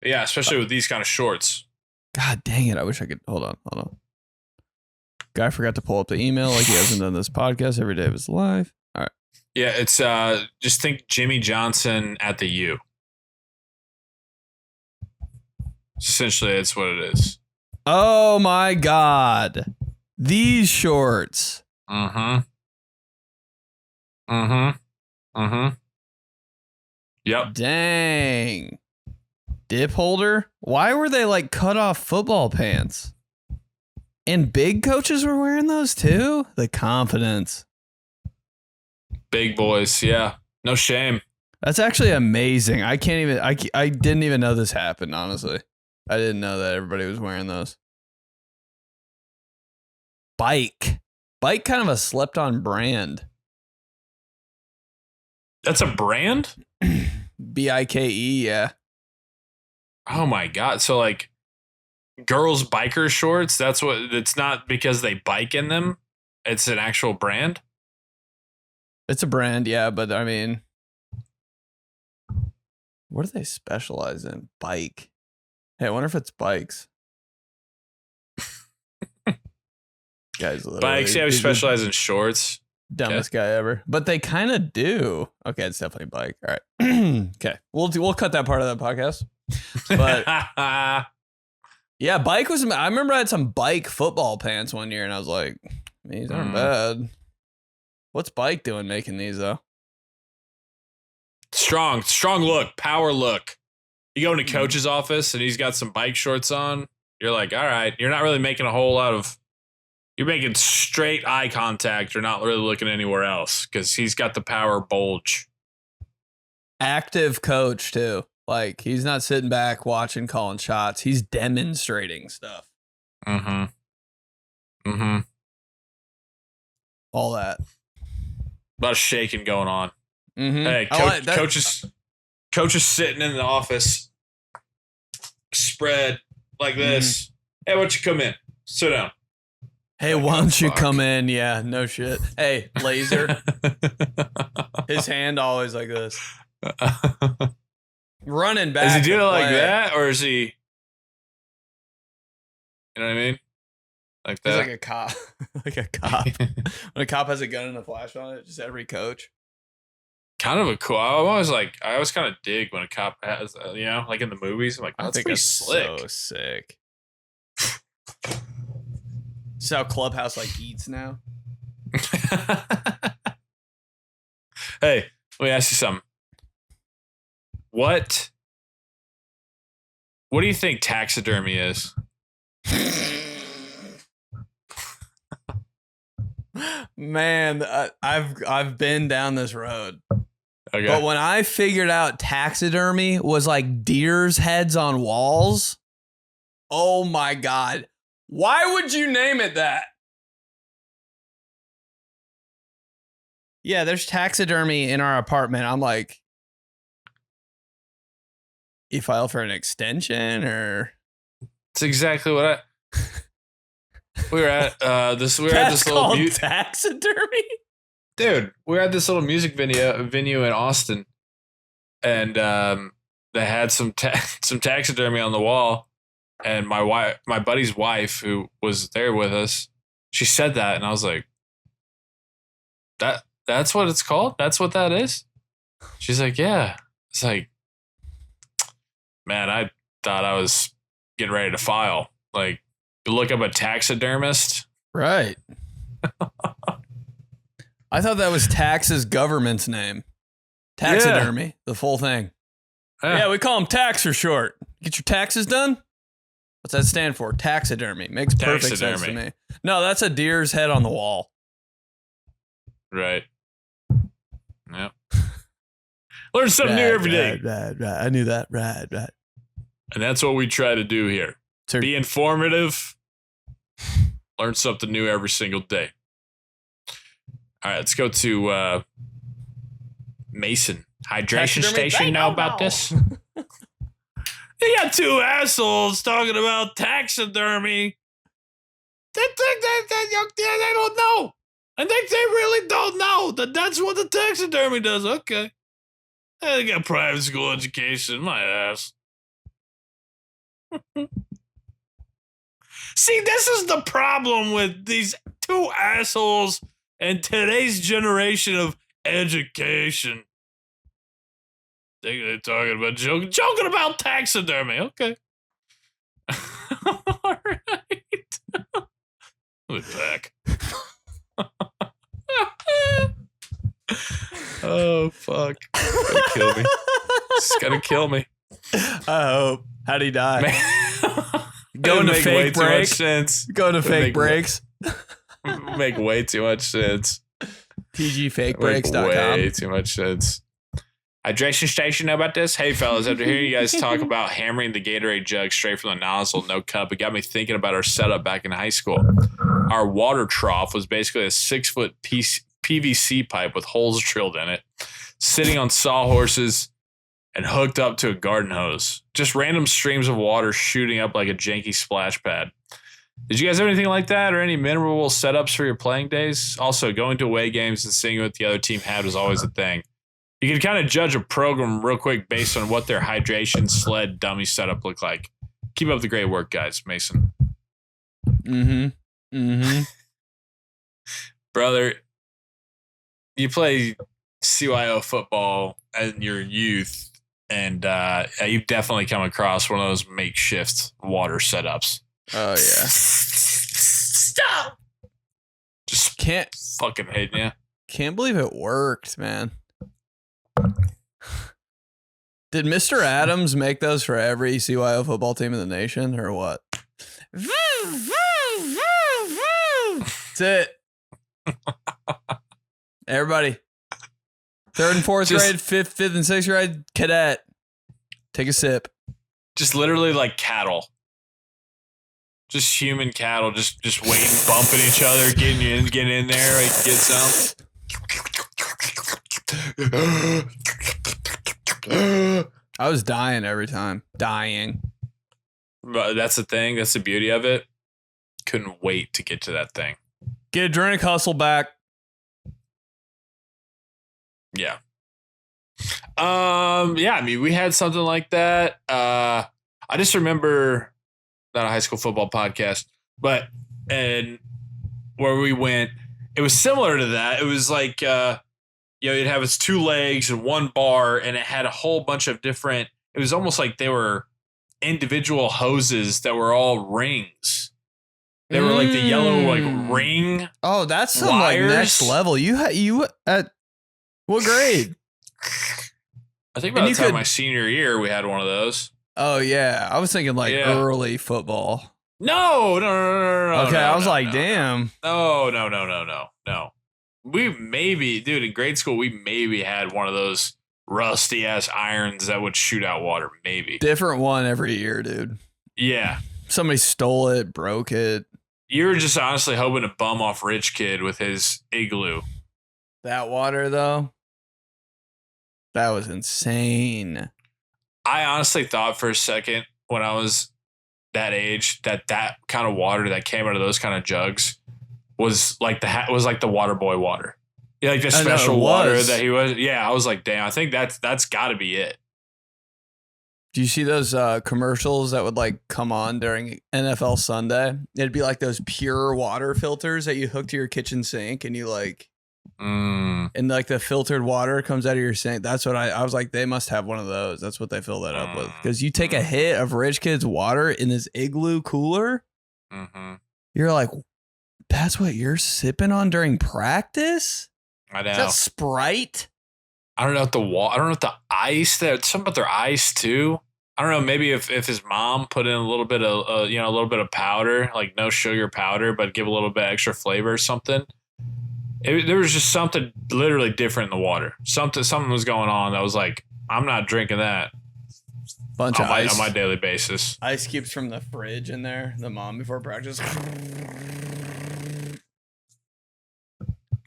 Yeah, especially with these kind of shorts. God dang it. I wish I could. Hold on. Guy forgot to pull up the email like he hasn't done this podcast every day of his life. All right. Yeah, it's just think Jimmy Johnson at the U. Essentially, that's what it is. Oh my God. These shorts. Mm-hmm. Yep. Dang. Dip holder? Why were they like cut off football pants? And big coaches were wearing those too? The confidence. Big boys, yeah. No shame. That's actually amazing. I didn't even know this happened, honestly. I didn't know that everybody was wearing those. Bike kind of a slept on brand. That's a brand? Bike, yeah. Oh my God. So like girls biker shorts, it's not because they bike in them. It's an actual brand. It's a brand, yeah, but I mean, what do they specialize in? Bike. Hey, I wonder if it's bikes. Guys, bikes, yeah, we specialize in shorts. Dumbest guy ever. But they kind of do. Okay, it's definitely bike. All right. Okay. We'll cut that part of that podcast. But yeah, bike was, I remember I had some bike football pants one year and I was like, these aren't bad. What's bike doing making these though? Strong look, power look. You go into coach's office and he's got some bike shorts on. You're like, all right, you're not really making a whole lot of, you're making straight eye contact. You're not really looking anywhere else because he's got the power bulge. Active coach too. Like he's not sitting back watching, calling shots. He's demonstrating stuff. Mm-hmm. All that. A lot of shaking going on. Mm-hmm. Hey, coach is sitting in the office, spread like this. Hey, why don't you come in? Sit down. Hey, why don't you come in? Yeah, no shit. Hey, laser. His hand always like this. Running back. Is he doing it like that, or is he? You know what I mean? Like that. He's like a cop. Like a cop. When a cop has a gun and a flash on it, just every coach. Kind of a cool. I always kind of dig when a cop has, like in the movies. I'm like, that's pretty slick. So sick. See how Clubhouse like eats now? Hey, let me ask you something. What do you think taxidermy is? Man, I've been down this road. Okay. But when I figured out taxidermy was like deer's heads on walls, oh my God. Why would you name it that? Yeah, there's taxidermy in our apartment. I'm like, you file for an extension or? That's exactly what we were at this little taxidermy? Dude, we were at this little music venue in Austin, and they had some taxidermy on the wall, and my buddy's wife, who was there with us, she said that, and I was like, that's what it's called? That's what that is? She's like, yeah. It's like, man, I thought I was getting ready to file. Like, look up a taxidermist. Right. I thought that was Tax's government's name. Taxidermy, the full thing. Yeah, we call them tax for short. Get your taxes done? What's that stand for? Taxidermy. Makes perfect sense to me. No, that's a deer's head on the wall. Right. Yep. Learn something new every day. Right. I knew that. Right. And that's what we try to do here. Be informative. Learn something new every single day. All right, let's go to Mason. Hydration station know about this? You got two assholes talking about taxidermy. They don't know. I think they really don't know that that's what the taxidermy does. Okay. They got private school education. My ass. See, this is the problem with these two assholes and today's generation of education. They're talking about joking about taxidermy. Okay. All right. Good back. Oh, fuck. It's gonna kill me. It's gonna kill me. I hope. How'd he die? Going to fake breaks. Going to fake make breaks. Make way too much sense. TGFakeBreaks.com. Way too much sense. Hydration station know about this? Hey, fellas, after hearing you guys talk about hammering the Gatorade jug straight from the nozzle, no cup, it got me thinking about our setup back in high school. Our water trough was basically a 6-foot PVC pipe with holes drilled in it, sitting on sawhorses and hooked up to a garden hose. Just random streams of water shooting up like a janky splash pad. Did you guys have anything like that or any memorable setups for your playing days? Also, going to away games and seeing what the other team had was always a thing. You can kind of judge a program real quick based on what their hydration sled dummy setup looked like. Keep up the great work, guys. Mason. Brother, you play CYO football in your youth, and you've definitely come across one of those makeshift water setups. Oh, yeah. Stop! Just can't fucking hitting you. Can't believe it worked, man. Did Mr. Adams make those for every CYO football team in the nation, or what? That's it. Everybody. 3rd and 4th grade, 5th and 6th grade, cadet. Take a sip. Just literally like cattle. Just human cattle, just waiting, bumping each other, getting in there, like get some. I was dying every time. Dying. But that's the thing. That's the beauty of it. Couldn't wait to get to that thing. Get a drink hustle back. Yeah. Yeah, I mean, we had something like that. I just remember, not a high school football podcast, but and where we went, it was similar to that. It was like you'd have its 2 legs and 1 bar, and it had a whole bunch of different. It was almost like they were individual hoses that were all rings. They were like the yellow like ring. Oh, that's some wires. Like next level. You at what grade? I think by the time my senior year, we had one of those. Oh yeah, I was thinking like early football. No. Okay, I was like, damn. No. We maybe, dude, in grade school, we maybe had one of those rusty ass irons that would shoot out water. Maybe different one every year, dude. Yeah, somebody stole it, broke it. You were just honestly hoping to bum off Rich Kid with his igloo. That water, though, that was insane. I honestly thought for a second when I was that age that kind of water that came out of those kind of jugs was like the water boy water. Yeah, like the special water that he was. Yeah, I was like, damn, I think that's got to be it. Do you see those commercials that would like come on during NFL Sunday? It'd be like those pure water filters that you hook to your kitchen sink, and you like, and like the filtered water comes out of your sink. That's what I was like. They must have one of those. That's what they fill that up with. Because you take a hit of Rich Kid's water in his igloo cooler, you're like, that's what you're sipping on during practice? I know. Is that Sprite? I don't know if I don't know if the ice. There's something about their ice too. I don't know. Maybe if his mom put in a little bit of a little bit of powder, like no sugar powder, but give a little bit extra flavor or something. There was just something literally different in the water. Something was going on that was like, I'm not drinking that. Bunch of ice on my daily basis. Ice cubes from the fridge in there. The mom before practice.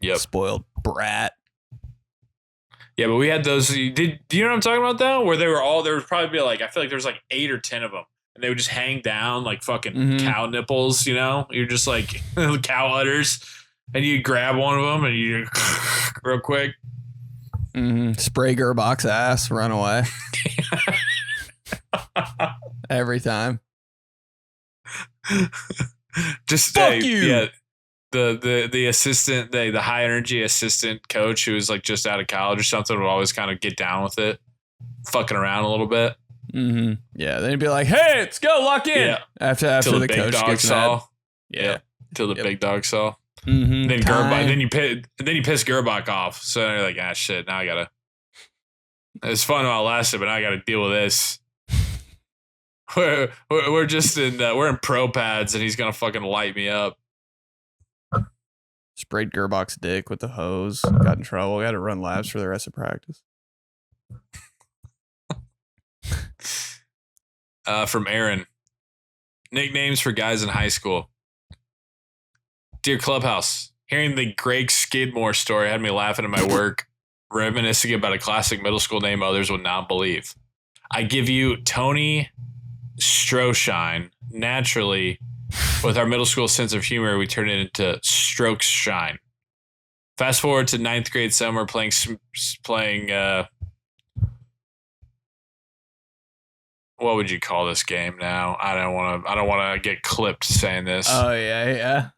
Yep. Spoiled brat. Yeah, but we had those. Do you know what I'm talking about though? Where there would probably be like, I feel like there's like 8 or 10 of them, and they would just hang down like fucking cow nipples. You know, you're just like cow udders, and you grab one of them and you real quick. Spray Gerbox ass, run away. Every time. Just fuck you. Yeah. The assistant, the high energy assistant coach who was like just out of college or something would always kind of get down with it, fucking around a little bit. Mm-hmm. Yeah, they'd be like, "Hey, let's go, lock in." Yeah. After Till the big coach dog gets saw. mad. Yeah. Till the big dog saw. Mm-hmm. Then Gerbach. Then you piss Gerbach off. So you're like, shit. Now I gotta. It's fun while it lasted, but now I gotta deal with this. We're just in we're in pro pads, and he's gonna fucking light me up. Sprayed Gerbach's dick with the hose. Got in trouble. Got to run laps for the rest of practice. From Aaron. Nicknames for guys in high school. Dear Clubhouse, hearing the Greg Skidmore story had me laughing at my work, reminiscing about a classic middle school name others would not believe. I give you Tony Stroshine. Naturally, with our middle school sense of humor, we turned it into Strokes Shine. Fast forward to 9th grade summer playing what would you call this game now? I don't want to get clipped saying this. Oh yeah.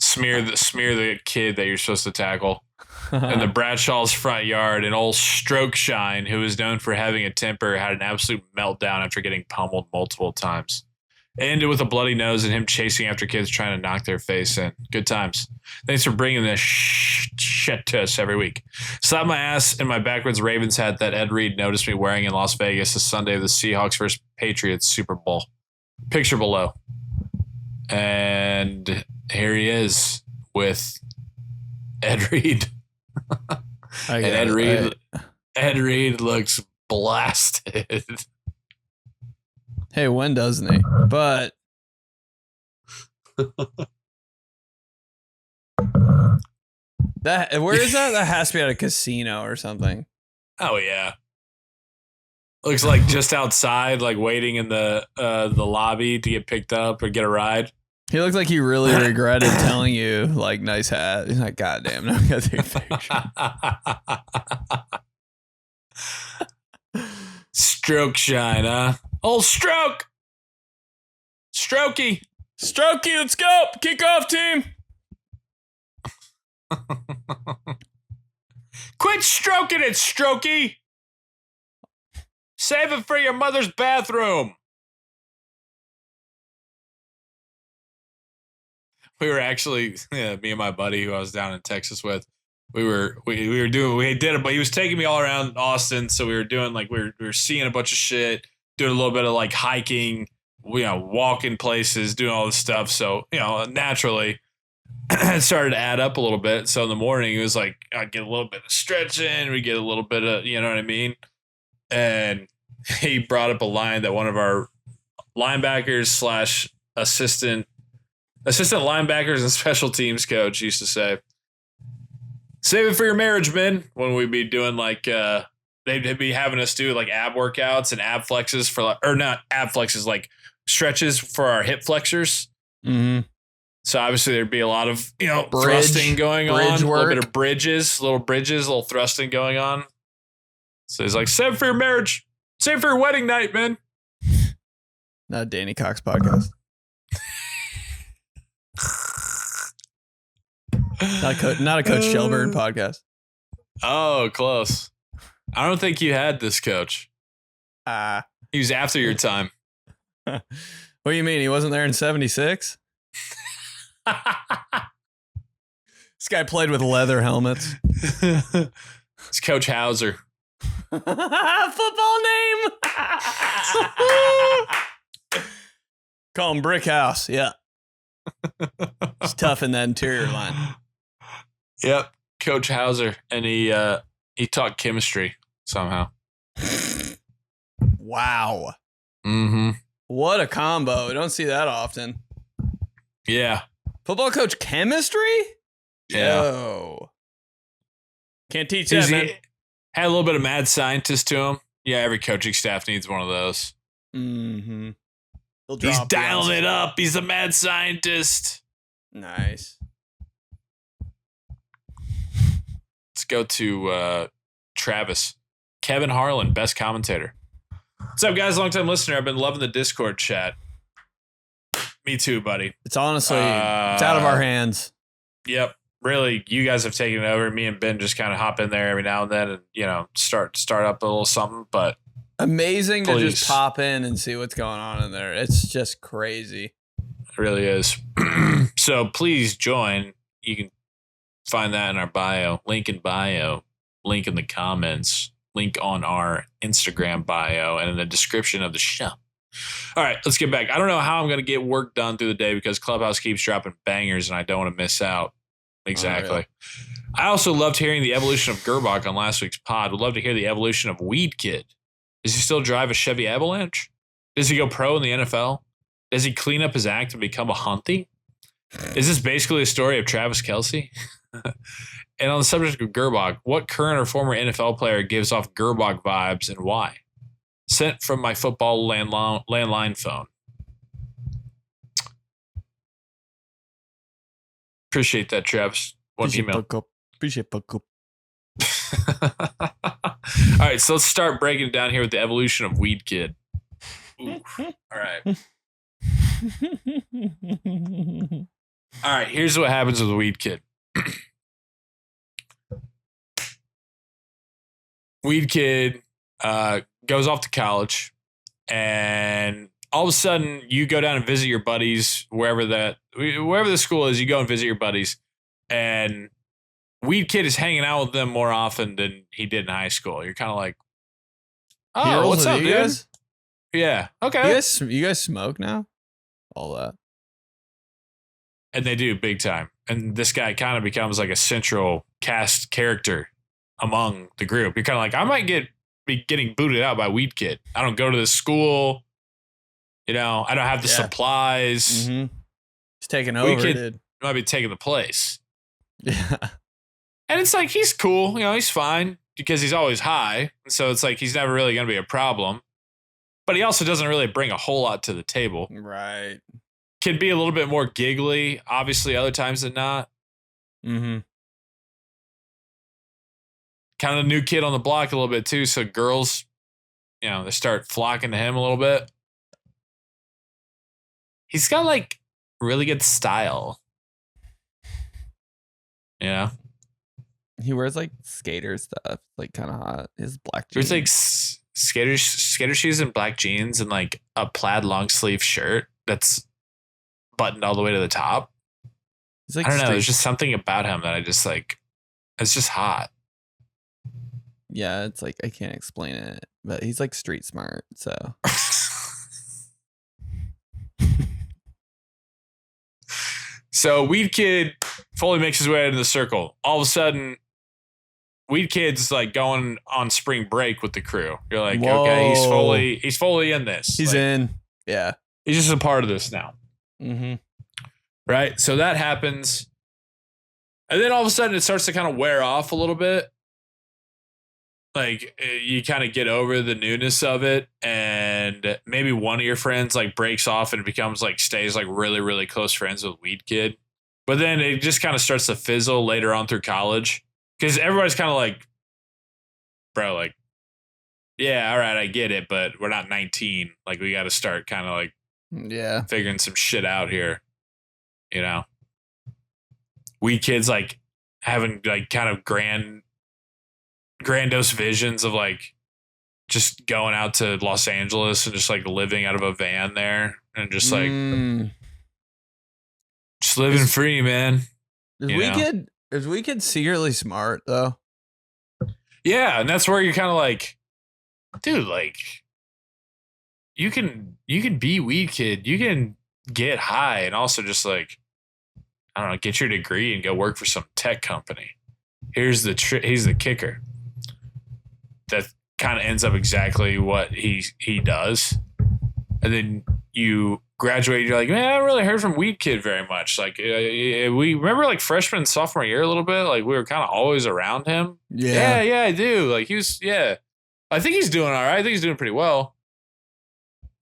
Smear the kid that you're supposed to tackle. In the Bradshaw's front yard, an old Stroke Shine, who is known for having a temper, had an absolute meltdown after getting pummeled multiple times. It ended with a bloody nose and him chasing after kids trying to knock their face in. Good times. Thanks for bringing this shit to us every week. Slap my ass in my backwards Ravens hat that Ed Reed noticed me wearing in Las Vegas the Sunday of the Seahawks vs. Patriots Super Bowl. Picture below. And here he is with Ed Reed. And Ed Reed looks blasted. Hey, when doesn't he? But where is that? That has to be at a casino or something. Oh yeah. Looks like just outside, like waiting in the lobby to get picked up or get a ride. He looked like he really regretted telling you, like, nice hat. He's like, God damn, now I gotta take a picture. Stroke Shine, huh? Old Stroke! Strokey! Strokey, let's go! Kick off, team! Quit stroking it, Strokey! Save it for your mother's bathroom! We were actually, me and my buddy who I was down in Texas with, we did it, but he was taking me all around Austin. So we were doing we were seeing a bunch of shit, doing a little bit of like hiking, walking places, doing all this stuff. So, naturally it started to add up a little bit. So in the morning it was like, I'd get a little bit of stretching. We get a little bit of, you know what I mean? And he brought up a line that one of our linebackers / assistant linebackers and special teams coach used to say, save it for your marriage, men. When we'd be doing they'd be having us do like ab workouts and ab flexes or not ab flexes, like stretches for our hip flexors. Mm-hmm. So obviously there'd be a lot of, thrusting going on, a little bit of little thrusting going on. So he's like, save it for your marriage, save it for your wedding night, man. Not a Danny Cox podcast. Not a Coach Shelburne podcast. Oh, close. I don't think you had this coach. He was after your time. What do you mean? He wasn't there in 76? This guy played with leather helmets. It's Coach Hauser. Football name. Call him Brick House. Yeah. It's tough in that interior line. Yep. Coach Hauser. And he taught chemistry somehow. Wow. Mm-hmm. What a combo. We don't see that often. Yeah. Football coach chemistry? Yeah. Yo. Can't teach that, man. Had a little bit of mad scientist to him. Yeah, every coaching staff needs one of those. Mm-hmm. He's dialing it up. He's a mad scientist. Nice. Let's go to Travis. Kevin Harlan, best commentator. What's up, guys? Long-time listener. I've been loving the Discord chat. Me too, buddy. It's honestly, it's out of our hands. Yep. Really, you guys have taken it over. Me and Ben just kind of hop in there every now and then and, start up a little something. But Amazing Please. to just pop in and see what's going on in there. It's just crazy. It really is. So please join. You can find that in our bio. Link in bio. Link in the comments. Link on our Instagram bio and in the description of the show. All right, let's get back. I don't know how I'm going to get work done through the day because Clubhouse keeps dropping bangers and I don't want to miss out. Exactly. Oh, really? I also loved hearing the evolution of Gerbach on last week's pod. Would love to hear the evolution of Weed Kid. Does he still drive a Chevy Avalanche? Does he go pro in the NFL? Does he clean up his act and become a hunty? Is this basically a story of Travis Kelce? And on the subject of Gerbach, what current or former NFL player gives off Gerbach vibes and why? Sent from my football landline phone. Appreciate that, Travis. One email. Appreciate buck up. All right, so let's start breaking it down here with the evolution of Weed Kid. Ooh. All right. All right, here's what happens with Weed Kid. Weed Kid goes off to college, and all of a sudden you go down and visit your buddies wherever the school is. You go and visit your buddies, and Weed Kid is hanging out with them more often than he did in high school. You're kind of like, oh, what's up, dude? Guys? Yeah, okay. You guys smoke now? All that. And they do big time. And this guy kind of becomes like a central cast character among the group. You're kind of like, I might be getting booted out by Weed Kid. I don't go to this school. I don't have the supplies. Mm-hmm. He's taking over, Weed Kid dude. might be taking the place. Yeah. And it's like, he's cool. He's fine because he's always high. And so it's like, he's never really going to be a problem. But he also doesn't really bring a whole lot to the table. Right. Can be a little bit more giggly, obviously, other times than not. Mm-hmm. Kind of a new kid on the block a little bit too. So girls, they start flocking to him a little bit. He's got like really good style. Yeah. He wears like skater stuff, like kind of hot. His black There's jeans. like skater shoes and black jeans and like a plaid long sleeve shirt that's buttoned all the way to the top. He's like I don't know. There's just something about him that I just like. It's just hot. Yeah, it's like I can't explain it, but he's like street smart. So. So Weed Kid fully makes his way into the circle. All of a sudden, Weed Kid's like going on spring break with the crew. You're like, Whoa. Okay, he's fully in this. He's like, in. Yeah. He's just a part of this now. Mm-hmm. Right? So that happens. And then all of a sudden it starts to kind of wear off a little bit. Like you kind of get over the newness of it. And maybe one of your friends like breaks off and becomes like stays like really, really close friends with Weed Kid. But then it just kind of starts to fizzle later on through college. Because everybody's kind of like, bro, like, yeah, all right, I get it, but we're not 19. Like, we got to start kind of like figuring some shit out here. We kids like having like kind of grandiose visions of like just going out to Los Angeles and just like living out of a van there and just like just living free, man. Is Weed Kid secretly smart though? Yeah, and that's where you're kind of like, dude, like you can be Weed Kid, you can get high and also just like, I don't know, get your degree and go work for some tech company. Here's the kicker. That kind of ends up exactly what he does. And then you graduate, you're like, man, I haven't really heard from Weed Kid very much. Like, we remember like freshman and sophomore year a little bit. Like, we were kind of always around him. Yeah, I do. Like, I think he's doing all right. I think he's doing pretty well.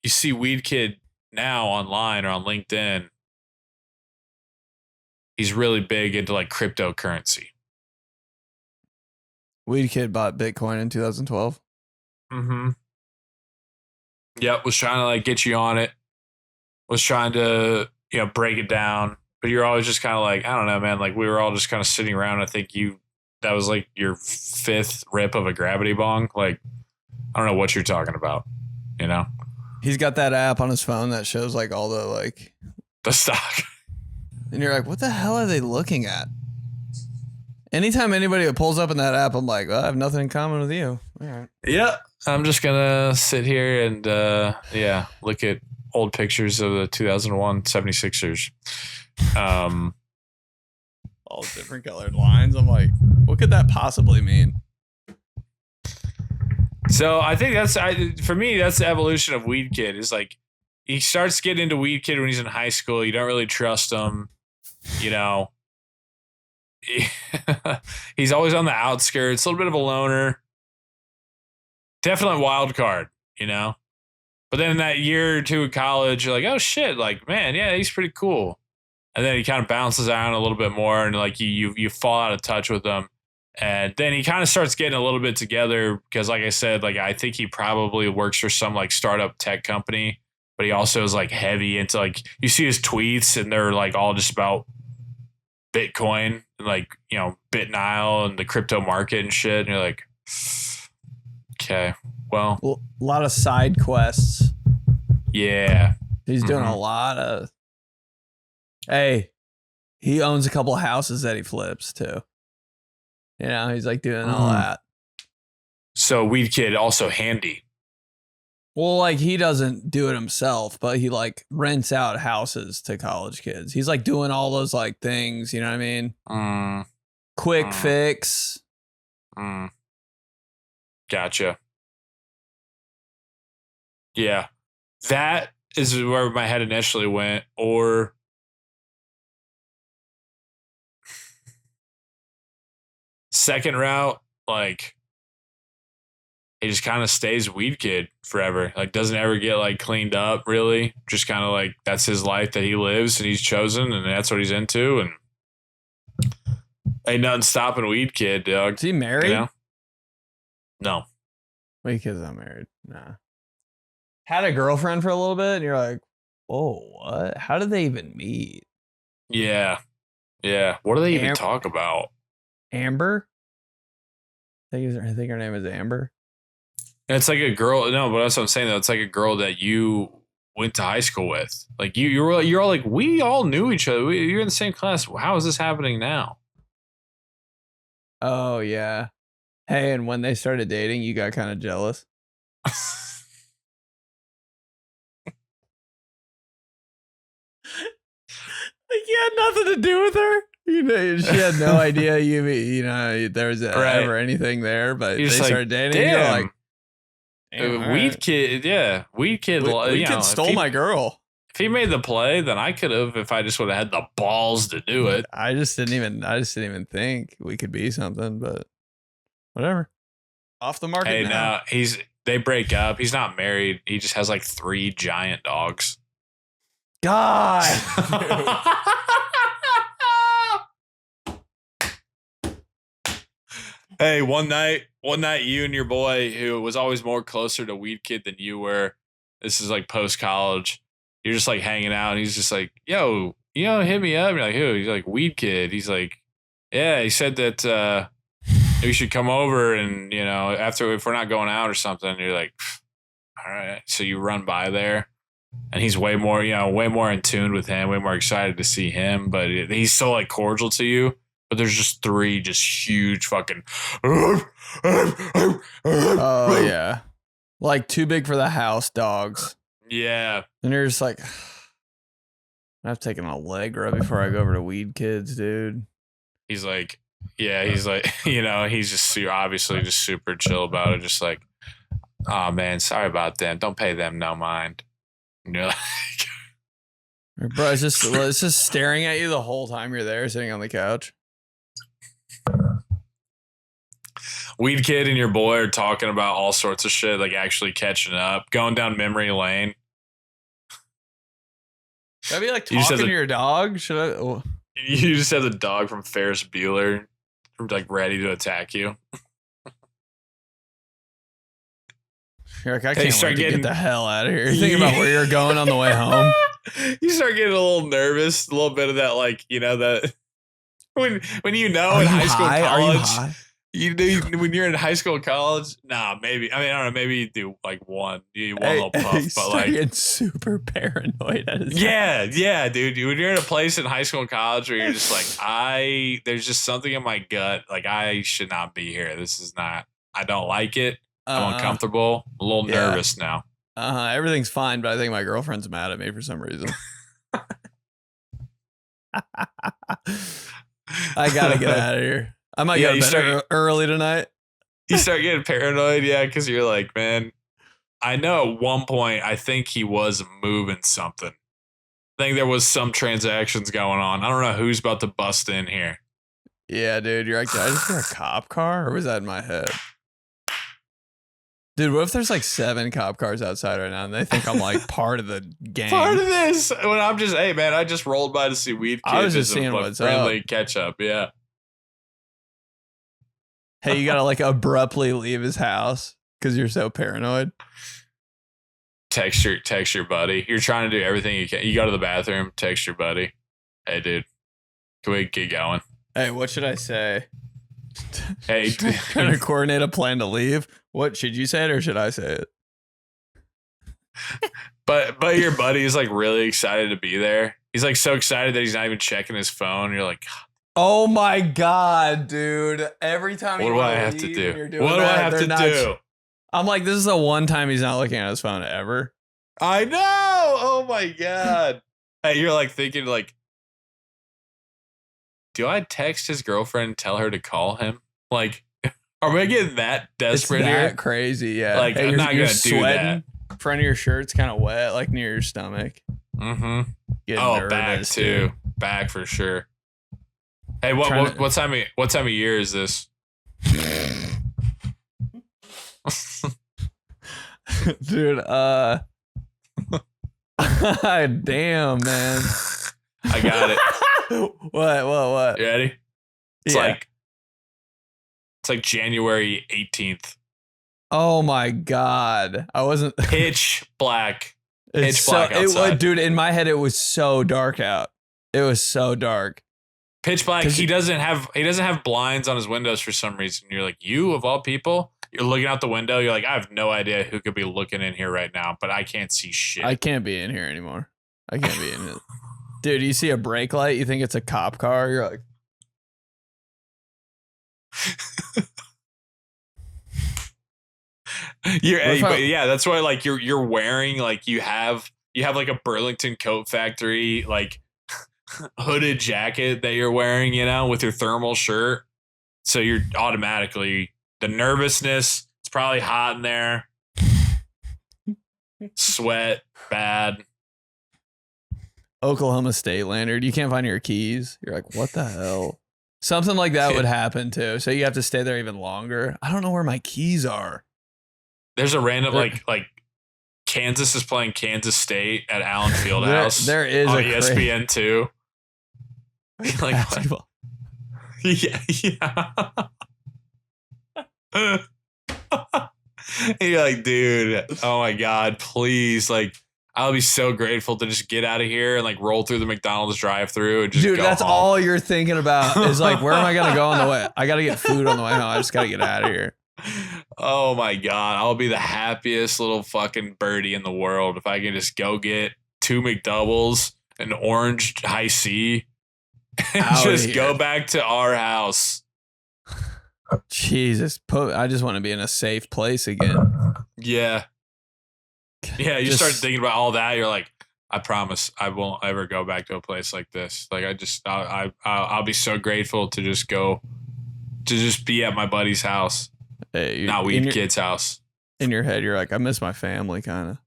You see Weed Kid now online or on LinkedIn. He's really big into like cryptocurrency. Weed Kid bought Bitcoin in 2012. Mm-hmm. Yep, was trying to like get you on it. Was trying to, break it down. But you're always just kind of like, I don't know, man. Like we were all just kind of sitting around. I think that was like your fifth rip of a gravity bong. Like I don't know what you're talking about. You know, he's got that app on his phone that shows like all the like the stock. And you're like, what the hell are they looking at? Anytime anybody pulls up in that app, I'm like, well, I have nothing in common with you. All right. Yeah. I'm just going to sit here and, look at old pictures of the 2001 76ers. All different colored lines. I'm like, what could that possibly mean? So I think for me, that's the evolution of Weed Kid. Is like he starts getting into Weed Kid when he's in high school. You don't really trust him, you know. He's always on the outskirts, a little bit of a loner. Definite wild card, you know. But then in that year or two of college, you're like, oh shit, like, man, yeah, he's pretty cool. And then he kind of bounces around a little bit more, and like you fall out of touch with him. And then he kind of starts getting a little bit together because, like I said, like I think he probably works for some like startup tech company, but he also is like heavy into like you see his tweets and they're like all just about Bitcoin and like, you know, BitNile and the crypto market and shit. And you're like, okay, well, a lot of side quests. Yeah. He's doing a lot of. Hey, he owns a couple of houses that he flips too. You know, he's like doing all that. So Weed Kid also handy. Well, like he doesn't do it himself, but he like rents out houses to college kids. He's like doing all those like things, you know what I mean? Quick fix. Gotcha. Yeah. That is where my head initially went. Or second route, like he just kind of stays Weed Kid forever. Like doesn't ever get like cleaned up really. Just kind of like that's his life that he lives and he's chosen and that's what he's into. And ain't nothing stopping Weed Kid, dog. Is he married? You know? No. Weed Kid's not married. Nah. Had a girlfriend for a little bit and you're like, oh, what? How did they even meet? Yeah. Yeah. What do they even talk about? Amber? I think her name is Amber. It's like a girl. No, but that's what I'm saying. Though. It's like a girl that you went to high school with. Like you're all like, we all knew each other. You're in the same class. How is this happening now? Oh, yeah. Hey, and when they started dating, you got kind of jealous. Like you had nothing to do with her. You know, she had no idea you know there was ever anything there, but they started dating. Damn. You're like, Weed Kid, yeah, Weed Kid. Weed Kid stole my girl. If he made the play, then I could have. If I just would have had the balls to do it. I just didn't even think we could be something, but whatever. Off the market. Hey, now. no, they break up. He's not married. He just has like 3 giant dogs. God. Hey, one night, you and your boy, who was always more closer to Weed Kid than you were, this is like post college. You're just like hanging out, and he's just like, "Yo, hit me up." You're like, "Who?" He's like, "Weed Kid." He's like, "Yeah." He said that we should come over, and after if we're not going out or something. You're like, "All right." So you run by there. And he's way more in tune with him, way more excited to see him. But he's so like cordial to you. But there's just 3 just huge fucking. Oh yeah, like too big for the house dogs. Yeah. And you're just like, I've taken a leg rub before I go over to Weed Kids, dude. He's like, he's just obviously just super chill about it. Just like, oh man, sorry about them. Don't pay them no mind. And you're like, bro, it's just staring at you the whole time you're there, sitting on the couch. Weed Kid and your boy are talking about all sorts of shit, like actually catching up, going down memory lane. Should I be like talking to your dog? Should I? Oh. You just have the dog from Ferris Bueller, like ready to attack you. You're like, I can't wait to get the hell out of here. You're thinking about where you're going on the way home. You start getting a little nervous, a little bit of that, like, that when in high school, college. You do when you're in high school, college. Nah, maybe. I mean, I don't know. Maybe you do like one. You do one little puff, but like getting super paranoid. Yeah, dude. When you're in a place in high school and college where you're just like, there's just something in my gut. Like I should not be here. This is not. I don't like it. I'm uncomfortable. I'm a little nervous now. Everything's fine, but I think my girlfriend's mad at me for some reason. I gotta get out of here. I might go to bed early tonight. You start getting paranoid, yeah, because you're like, man, I know at one point I think he was moving something. I think there was some transactions going on. I don't know who's about to bust in here. Yeah, dude, you're like, did I just hear a cop car, or was that in my head? Dude, what if there's like 7 cop cars outside right now and they think I'm like part of the gang? Part of this. When I'm just, hey man, I just rolled by to see Weed Kid. I was just seeing what's friendly up. Catch up, yeah. Hey, you gotta like abruptly leave his house because you're so paranoid. Text your buddy. You're trying to do everything you can. You go to the bathroom, text your buddy. Hey dude, can we get going? Hey, what should I say? Hey, trying to coordinate a plan to leave. What should you say it or should I say it? But your buddy is like really excited to be there. He's like so excited that he's not even checking his phone. You're like, oh my god, dude! Every time what do I have to do? What do I have to do? I'm like, this is the one time he's not looking at his phone ever. I know. Oh my god. Hey, you're like thinking like, do I text his girlfriend and tell her to call him? Like, are we getting that desperate it's that here? Crazy, yeah. Like, hey, I'm not gonna do that. Front of your shirt's kind of wet, like near your stomach. Mm-hmm. Nervous, back too. Dude. Back for sure. Hey, what time of year is this? Dude, damn, man. I got it. What? You ready? It's like January 18th. Oh my god. I wasn't pitch black. Pitch black outside. Dude, in my head it was so dark out. It was so dark. Pitch black. He doesn't have blinds on his windows for some reason. You're like, you of all people, you're looking out the window. You're like, I have no idea who could be looking in here right now, but I can't see shit. I can't be in here anymore. I can't be in it. Dude, you see a brake light, you think it's a cop car. You're like, yeah, that's why like you're wearing like you have like a Burlington Coat Factory like hooded jacket that you're wearing, you know, with your thermal shirt. So you're automatically the nervousness. It's probably hot in there. Sweat, bad. Oklahoma State lanyard. You can't find your keys. You're like, what the hell? Something like that would happen too. So you have to stay there even longer. I don't know where my keys are. There's a random like Kansas is playing Kansas State at Allen Fieldhouse. There is on a ESPN too. Like basketball. Yeah. You're like, dude, oh my god, please, like, I'll be so grateful to just get out of here and like roll through the McDonald's drive-through and just dude, go that's home. all you're thinking about is like, where am I gonna go on the way? I gotta get food on the way home. I just gotta get out of here. Oh my god, I'll be the happiest little fucking birdie in the world if I can just go get 2 McDoubles, an orange high C, and just go back to our house. Jesus, I just want to be in a safe place again. Yeah. Yeah, you start thinking about all that. You're like, I promise I won't ever go back to a place like this. Like, I'll be so grateful to just be at my buddy's house. Hey, not Weed Kid's house. In your head, you're like, I miss my family, kind of.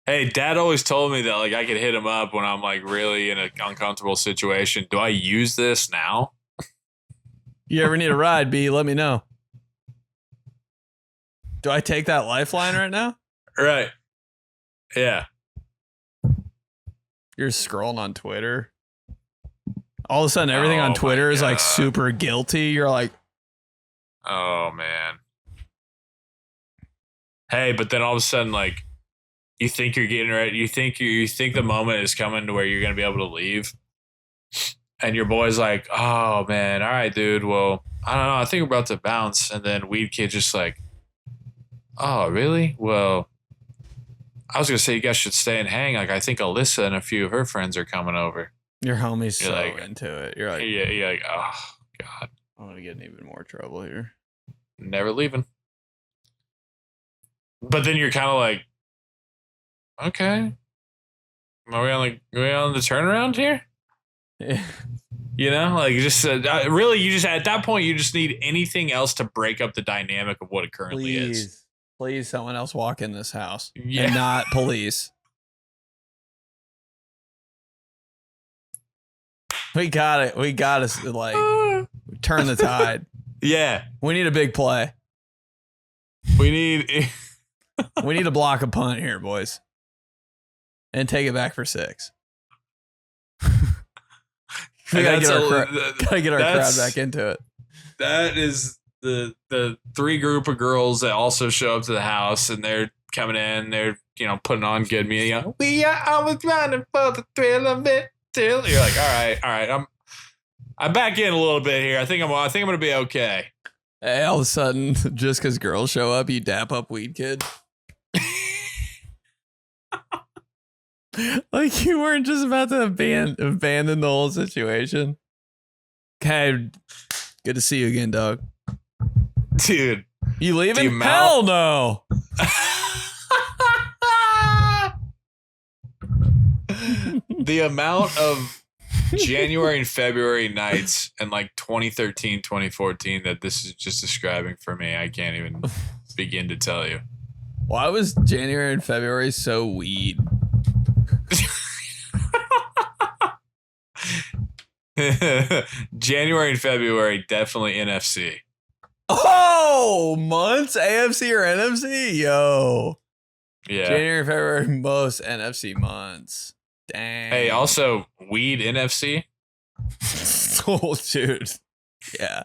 Hey, Dad always told me that like I could hit him up when I'm like really in an uncomfortable situation. Do I use this now? You ever need a ride, B? Let me know. Do I take that lifeline right now? Right. Yeah. You're scrolling on Twitter. All of a sudden, everything on Twitter is like super guilty. You're like, oh man. Hey, but then all of a sudden, like, you think you're getting ready. You think the moment is coming to where you're going to be able to leave. And your boy's like, oh, man, all right, dude. Well, I don't know. I think we're about to bounce. And then Weed Kid just like, oh, really? Well, I was going to say you guys should stay and hang. Like, I think Alyssa and a few of her friends are coming over. Your homie's so like, into it. You're like, yeah, you're like, oh, God. I'm going to get in even more trouble here. Never leaving. But then you're kind of like, okay. Are we on the turnaround here? Yeah. You know, like just really, you just at that point, you just need anything else to break up the dynamic of what it currently is. Please, someone else walk in this house and not police. We got it. We got to like turn the tide. Yeah, we need a big play. We need to block a punt here, boys, and take it back for 6. We gotta get our crowd back into it. That is the 3 group of girls that also show up to the house, and they're coming in. They're putting on good music. We are always running for the thrill of it. You're like, all right. I'm back in a little bit here. I think I'm gonna be okay. Hey, all of a sudden, just because girls show up, you dap up Weed Kid. Like you weren't just about to abandon the whole situation. Okay, good to see you again, dog. Dude, you leaving? Hell no. The amount of January and February nights in like 2013, 2014 that this is just describing for me, I can't even begin to tell you. Why was January and February so weed? January and February, definitely NFC. Oh, months? AFC or NFC? Yo. Yeah. January, February, most NFC months. Dang. Hey, also, weed NFC? Oh, dude. Yeah.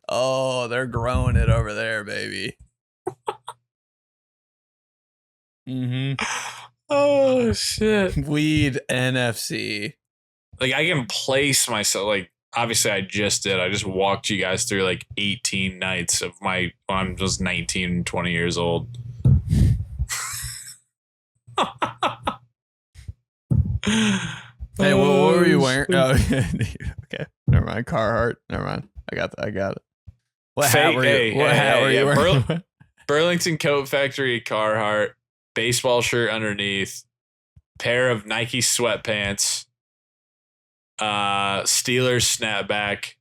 Oh, they're growing it over there, baby. Oh, shit. Weed NFC. Like, I can place myself, like, obviously I just did. I just walked you guys through, like, 18 nights of when I'm just 19, 20 years old. Hey, what were you wearing? Oh, okay. Never mind. Carhartt. Never mind. I got it. What hat were you wearing? Burlington Coat Factory Carhartt. Baseball shirt underneath. Pair of Nike sweatpants. Steelers snapback.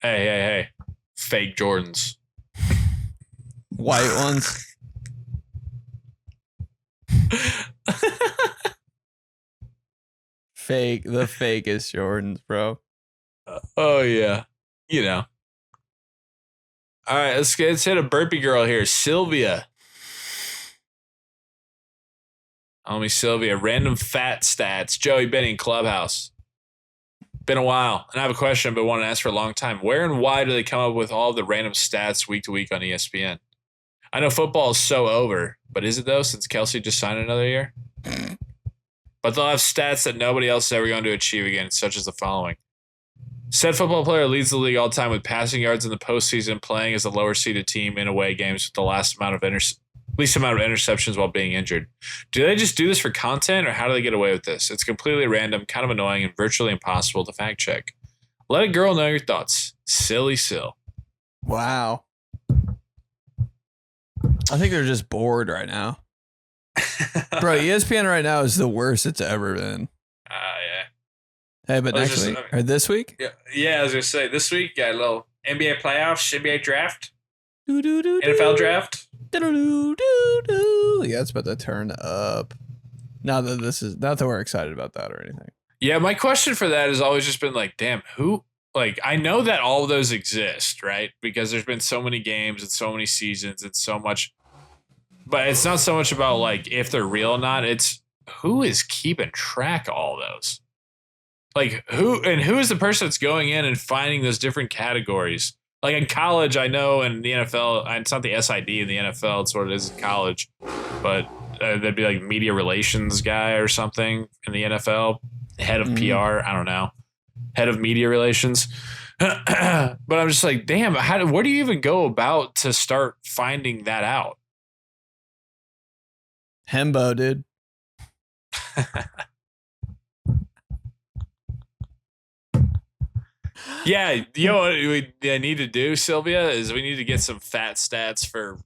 Hey. Fake Jordans. White ones. The fakest Jordans, bro. Oh yeah. All right, let's hit a burpee girl here. Sylvia. Homie Sylvia. Random fat stats. Joey, Benny in Clubhouse. Been a while, and I have a question, but want to ask for a long time. Where and why do they come up with all the random stats week to week on ESPN? I know football is so over, but is it though, since Kelsey just signed another year? But they'll have stats that nobody else is ever going to achieve again, such as the following. Said football player leads the league all time with passing yards in the postseason, playing as a lower seeded team in away games with the least amount of interceptions while being injured. Do they just do this for content, or how do they get away with this? It's completely random, kind of annoying, and virtually impossible to fact check. Let a girl know your thoughts. Silly Sill. Wow. I think they're just bored right now. Bro, ESPN right now is the worst it's ever been. Yeah. Hey, but next week or this week? Yeah, I was gonna say this week got a little NBA playoffs, NBA draft, NFL draft. Yeah, it's about to turn up. Not that we're excited about that or anything. Yeah, my question for that has always just been like, damn, who? Like, I know that all of those exist, right? Because there's been so many games and so many seasons and so much. But it's not so much about like if they're real or not. It's who is keeping track of all those. Like who is the person that's going in and finding those different categories? Like in college, I know in the NFL, it's not the SID in the NFL. It's what it is in college. But there'd be like media relations guy or something in the NFL, head of PR. I don't know. head of media relations. But I'm just like, damn, where do you even go about to start finding that out? Hembo, dude. Yeah, you know what we need to do, Sylvia, is we need to get some fat stats for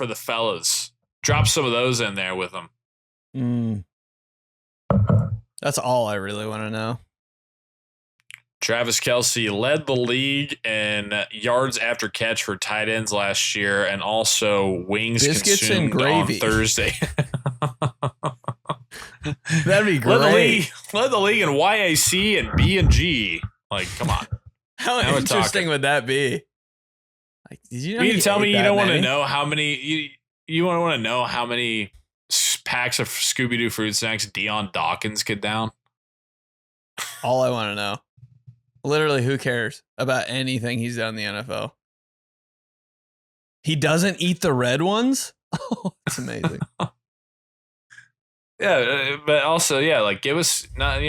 the fellas. Drop some of those in there with them. That's all I really want to know. Travis Kelce led the league in yards after catch for tight ends last year, and also wings Biscuits consumed and gravy on Thursday. That'd be great. Led the league in YAC and B&G. Like, come on. How interesting would that be? Like, did you know? You tell me you don't want to know how many you want to know how many packs of Scooby-Doo fruit snacks Dion Dawkins could down? All I want to know. Literally, who cares about anything he's done in the NFL? He doesn't eat the red ones? Oh, it's amazing. Yeah, but also, yeah, like give us not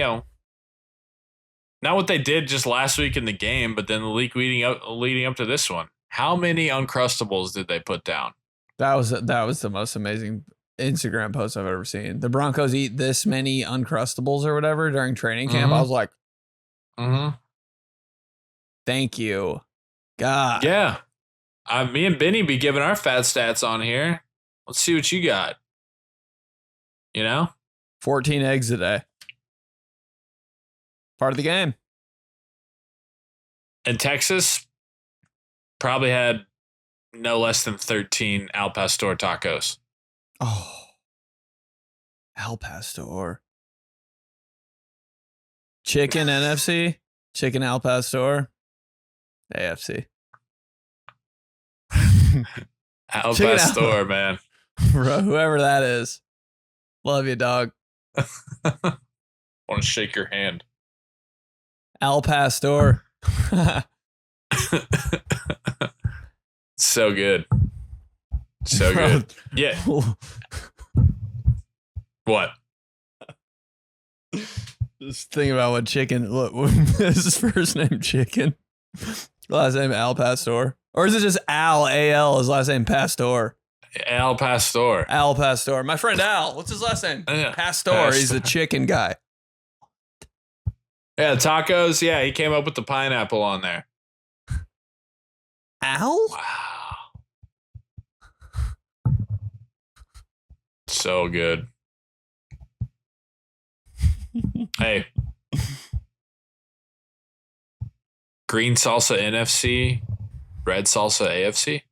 what they did just last week in the game, but then the week leading up to this one. How many Uncrustables did they put down? That was the most amazing Instagram post I've ever seen. The Broncos eat this many Uncrustables or whatever during training camp. I was like, thank you, God. Yeah, me and Benny be giving our fat stats on here. Let's see what you got. 14 eggs a day. Part of the game. And Texas probably had no less than 13 Al Pastor tacos. Oh, Al Pastor. Chicken NFC, chicken Al Pastor, AFC. Al Pastor, man. Bro, whoever that is. Love you, dog. Want to shake your hand. Al Pastor. So good. So good. Yeah. What? Just think about what chicken. Look, is his first name Chicken? Last name Al Pastor? Or is it just Al, A-L, his last name Pastor? Al Pastor. Al Pastor. My friend Al. What's his last name? Pastor. He's a chicken guy. Yeah, tacos. Yeah, he came up with the pineapple on there. Al? Wow. So good. Hey. Green salsa NFC, red salsa AFC.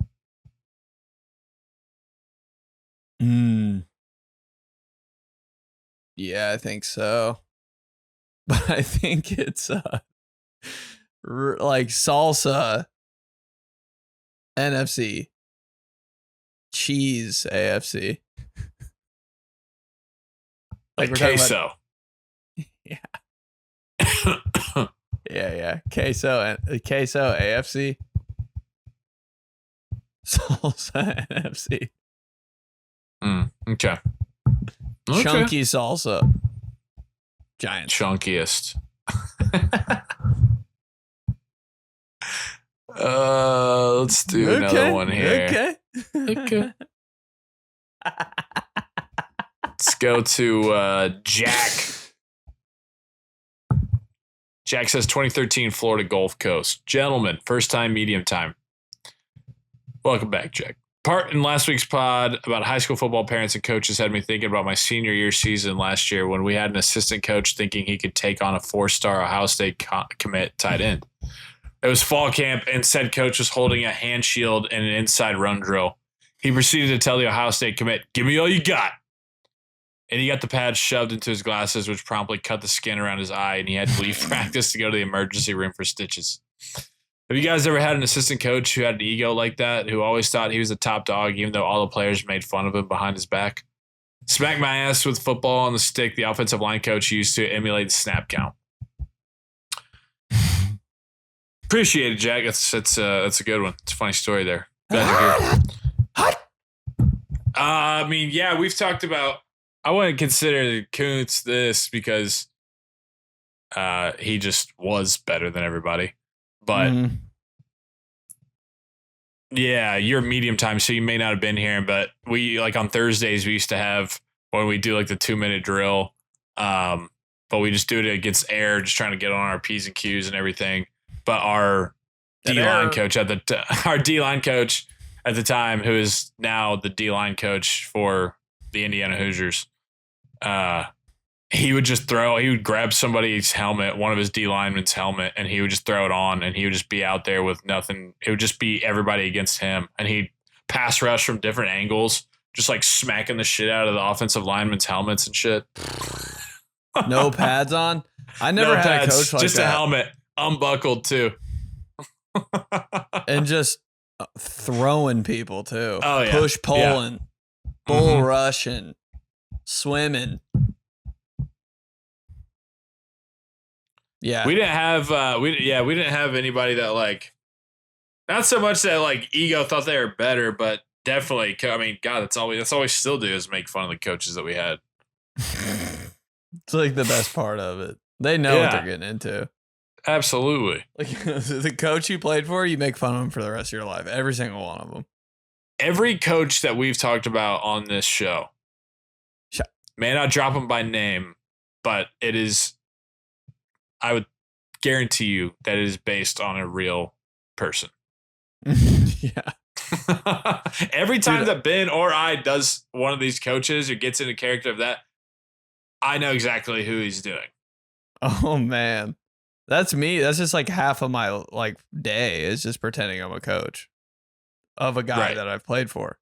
Yeah, I think so. But I think it's like salsa NFC, cheese AFC. Like queso. Yeah. Yeah. Queso AFC. Salsa NFC. Okay. Chunky salsa. Giant. Chunkiest. Let's do another one here. Okay. Let's go to Jack. Jack says 2013 Florida Gulf Coast. Gentlemen, first time, medium time. Welcome back, Jack. Part in last week's pod about high school football parents and coaches had me thinking about my senior year season last year when we had an assistant coach thinking he could take on a 4-star Ohio State commit tight end. It was fall camp, and said coach was holding a hand shield and an inside run drill. He proceeded to tell the Ohio State commit, "Give me all you got." And he got the pad shoved into his glasses, which promptly cut the skin around his eye, and he had to leave practice to go to the emergency room for stitches. Have you guys ever had an assistant coach who had an ego like that, who always thought he was a top dog, even though all the players made fun of him behind his back? Smack my ass with football on the stick the offensive line coach used to emulate the snap count. Appreciate it, Jack. That's a good one. It's a funny story there. Glad you're here. I mean, yeah, we've talked about. I wouldn't consider Kuntz this because He just was better than everybody. But yeah, you're medium time, so you may not have been here. But we like on Thursdays we used to have when we do like the 2-minute drill. But we just do it against air, just trying to get on our P's and Q's and everything. But our D-line coach at the time, who is now the D-line coach for the Indiana Hoosiers, he would grab somebody's helmet, one of his D linemen's helmet, and he would just throw it on, and he would just be out there with nothing. It would just be everybody against him, and he'd pass rush from different angles, just like smacking the shit out of the offensive linemen's helmets and shit. No pads on? I never had a coach like just that. A helmet, unbuckled too. And just throwing people too. Oh, yeah. Push pulling, bull rushing, swimming. Yeah. We didn't have anybody that like, not so much that like ego thought they were better, but definitely, I mean, God, that's all we still do is make fun of the coaches that we had. It's like the best part of it. They know what they're getting into. Absolutely. Like the coach you played for, you make fun of him for the rest of your life. Every single one of them. Every coach that we've talked about on this show, may not drop them by name, but it is, I would guarantee you that it is based on a real person. Yeah. Every time that Ben or I does one of these coaches or gets into character of that, I know exactly who he's doing. Oh man. That's me. That's just like half of my like day is just pretending I'm a coach of a guy that I've played for.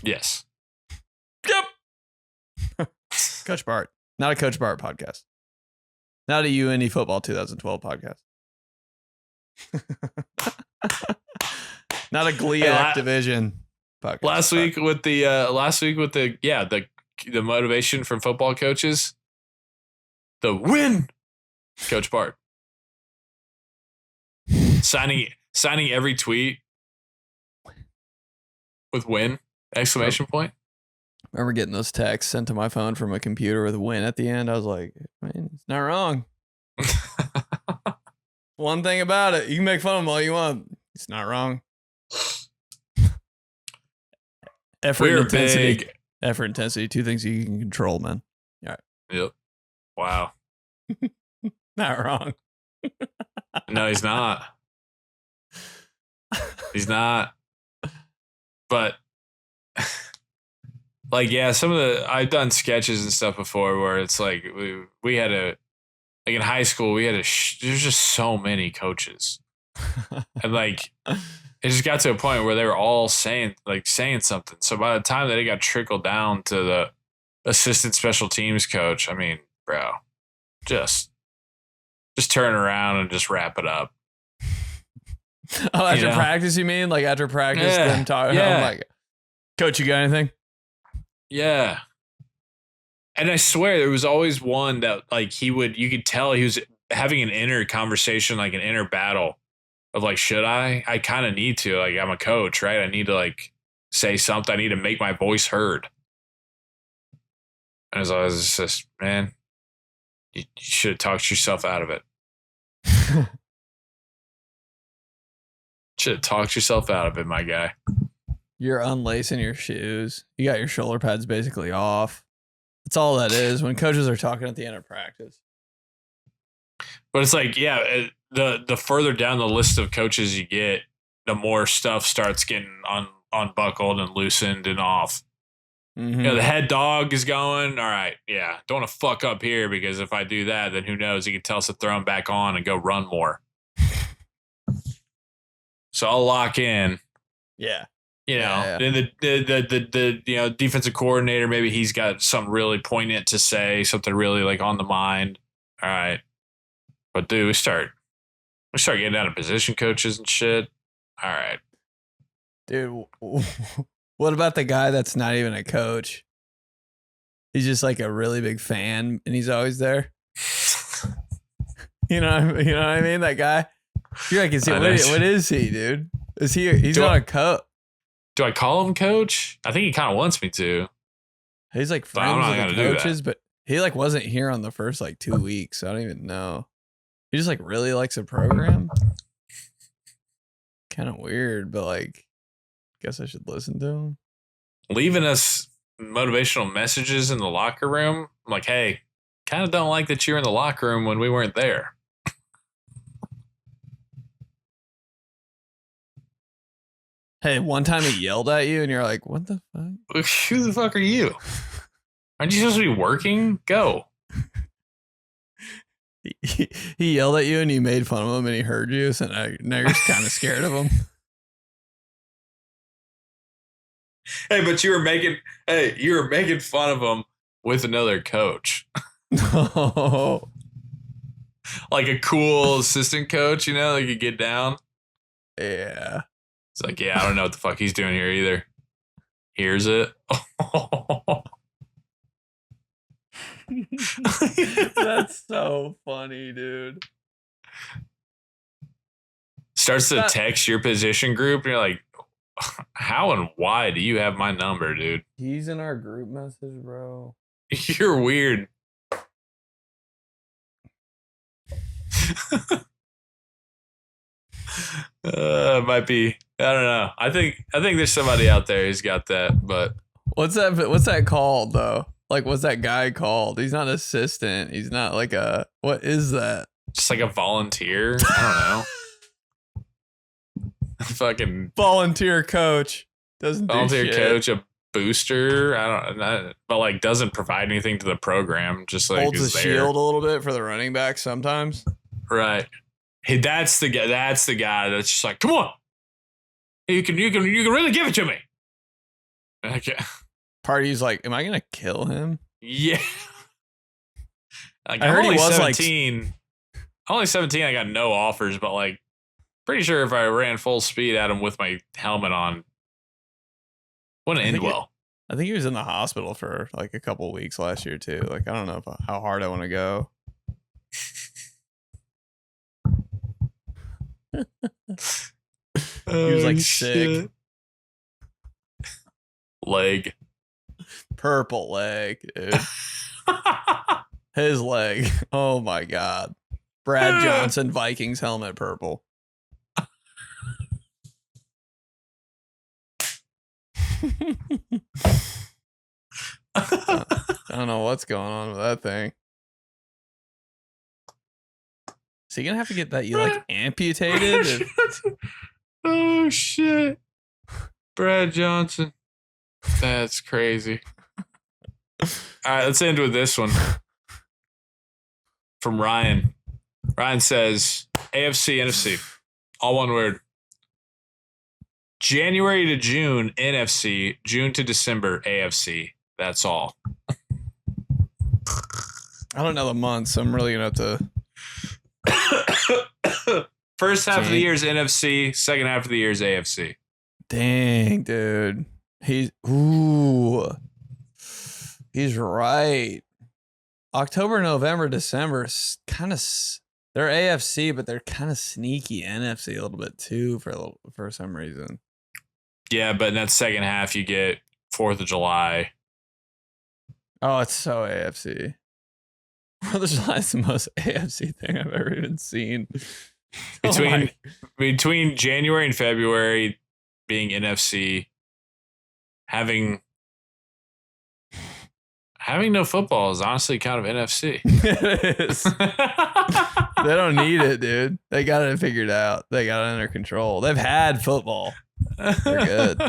Yes. Yep. Coach Bart. Not a Coach Bart podcast. Not a UNE Football 2012 podcast. Not a Glee Activision podcast. Last week with the motivation from football coaches, the win, Coach Bart. Signing every tweet with win, exclamation point. I remember getting those texts sent to my phone from a computer with win at the end. I was like, man, it's not wrong. One thing about it, you can make fun of them all you want. It's not wrong. Effort and intensity, two things you can control, man. All right. Yep. Wow. Not wrong. No, he's not. He's not. But like, yeah, I've done sketches and stuff before where it's like we had like in high school, there's just so many coaches. And like, it just got to a point where they were all saying something. So by the time that it got trickled down to the assistant special teams coach, I mean, bro, just turn around and just wrap it up. Oh, after practice, you mean? Like after practice, them talking? Yeah. I'm like, coach, you got anything? Yeah. And I swear there was always one that like you could tell he was having an inner conversation, like an inner battle of like, should I kind of need to, like, I'm a coach, right? I need to like say something. I need to make my voice heard. And as I was just, man, you should have talked yourself out of it. Should have talked yourself out of it, my guy. You're unlacing your shoes. You got your shoulder pads basically off. That's all that is when coaches are talking at the end of practice. But it's like, yeah, the further down the list of coaches you get, the more stuff starts getting unbuckled and loosened and off. Mm-hmm. You know, the head dog is going, all right, yeah, don't want to fuck up here because if I do that, then who knows? He can tell us to throw him back on and go run more. So I'll lock in. Yeah. You know, then the defensive coordinator, maybe he's got something really poignant to say, something really like on the mind. All right. But dude, we start getting down to position coaches and shit. All right. Dude, what about the guy that's not even a coach? He's just like a really big fan and he's always there. You know what I mean? That guy. You're like, what is he, dude? He's not a coach. Do I call him coach? I think he kind of wants me to. He's like friends with the coaches, but he like wasn't here on the first like 2 weeks. So I don't even know. He just like really likes a program. Kind of weird, but like, guess I should listen to him. Leaving us motivational messages in the locker room. I'm like, hey, kind of don't like that you were in the locker room when we weren't there. Hey, one time he yelled at you and you're like, what the fuck? Who the fuck are you? Aren't you supposed to be working? Go. He yelled at you and you made fun of him and he heard you, so now you're kind of scared of him. Hey, but you were making fun of him with another coach. No. Like a cool assistant coach, you know, that could get down. Yeah. It's like, yeah, I don't know what the fuck he's doing here either. Here's it. That's so funny, dude. Starts to text your position group, and you're like, how and why do you have my number, dude? He's in our group message, bro. You're weird. Might be. I don't know. I think there's somebody out there who's got that. But what's that called though? Like, what's that guy called? He's not an assistant. He's not like a. What is that? Just like a volunteer. I don't know. Fucking volunteer coach doesn't volunteer do shit. Coach, a booster. I don't know, but like doesn't provide anything to the program. Just like holds is the there. shield a little bit for the running back sometimes. Right. Hey, that's the guy. That's the guy that's just like, come on, you can really give it to me. Okay. Party's like, am I gonna kill him? Yeah. Like, I heard I'm only he was 17. I'm only 17. I got no offers, but like, pretty sure if I ran full speed at him with my helmet on, wouldn't end well. I think he was in the hospital for like a couple of weeks last year too. Like, I don't know how hard I want to go. He was like sick. Leg. Purple leg, dude. His leg. Oh my God. Brad Johnson, Vikings helmet, purple. I don't know what's going on with that thing. Is he gonna have to get that like amputated? Oh shit. Brad Johnson. That's crazy. All right, let's end with this one. From Ryan. Ryan says, AFC, NFC. All one word. January to June, NFC. June to December, AFC. That's all. I don't know the months, so I'm really gonna have to. First half of the year is NFC. Second half of the year is AFC. Dang, dude. He's right. October, November, December, kind of. They're AFC, but they're kind of sneaky NFC a little bit too for some reason. Yeah, but in that second half, you get 4th of July. Oh, it's so AFC. 4th of July is the most AFC thing I've ever even seen. Between January and February being NFC, having no football is honestly kind of NFC. It is. They don't need it, dude. They got it figured out. They got it under control. They've had football. They're good.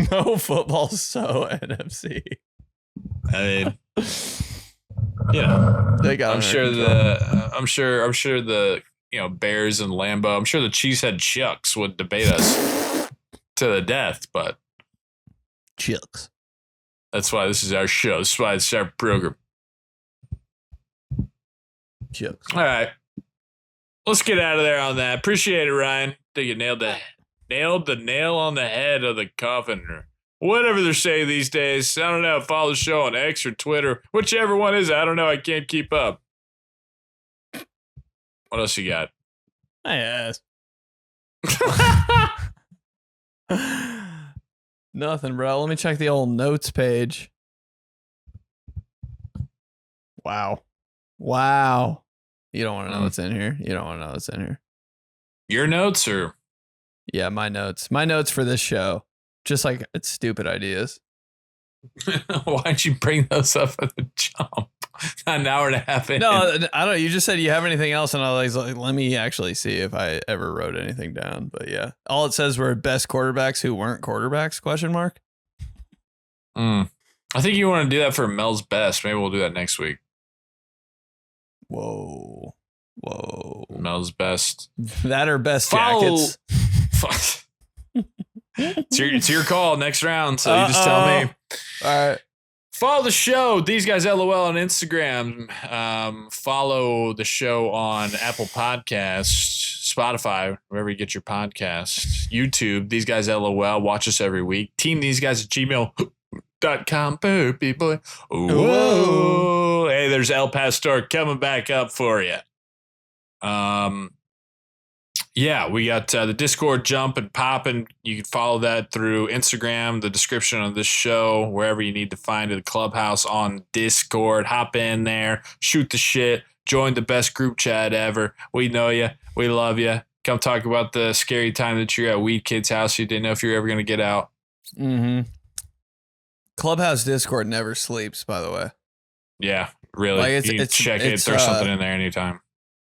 No football's so NFC. I mean, you know, they got. I'm sure the Bears and Lambeau. I'm sure the Cheesehead Chucks would debate us to the death, but Chucks. That's why this is our show. That's why it's our program. Chucks. All right, let's get out of there on that. Appreciate it, Ryan. I think you nailed the nail on the head of the coffin, or whatever they're saying these days. I don't know. Follow the show on X or Twitter, whichever one is. I don't know. I can't keep up. What else you got? I asked. Nothing, bro. Let me check the old notes page. Wow. You don't want to know what's in here. You don't want to know what's in here. Your notes or? Yeah, my notes. My notes for this show. Just like it's stupid ideas. Why'd you bring those up at the jump? An hour and a half in. No, I don't know. You just said you have anything else, and I was like, let me actually see if I ever wrote anything down. But yeah, all it says were best quarterbacks who weren't quarterbacks? ? I think you want to do that for Mel's best. Maybe we'll do that next week. Whoa. Mel's best. That or best jackets. It's your call next round, so you just tell me. All right. Follow the show, These Guys LOL on Instagram. Follow the show on Apple Podcasts, Spotify, wherever you get your podcasts. YouTube, These Guys LOL. Watch us every week. Team These Guys at gmail.com. Poopy boy. Whoa. Hey, there's El Pastor coming back up for you. Yeah, we got the Discord jump and popping. You can follow that through Instagram, the description of this show, wherever you need to find it, the Clubhouse on Discord. Hop in there, shoot the shit, join the best group chat ever. We know you. We love you. Come talk about the scary time that you're at Weed Kid's house. You didn't know if you're ever going to get out. Mm-hmm. Clubhouse Discord never sleeps, by the way. Yeah, really. Like you can check it. There's something in there anytime.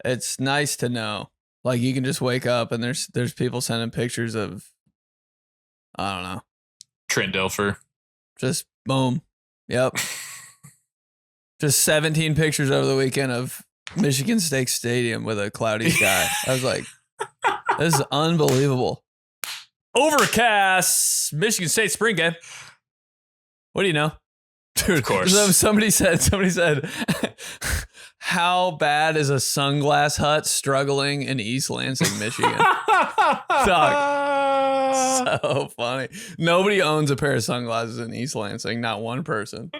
It's nice to know. Like you can just wake up and there's people sending pictures of, I don't know. Trent Dilfer. Just boom. Yep. Just 17 pictures over the weekend of Michigan State Stadium with a cloudy sky. I was like, this is unbelievable. Overcast Michigan State spring game. What do you know? Dude, of course. Somebody said, how bad is a sunglass hut struggling in East Lansing, Michigan? So funny. Nobody owns a pair of sunglasses in East Lansing. Not one person.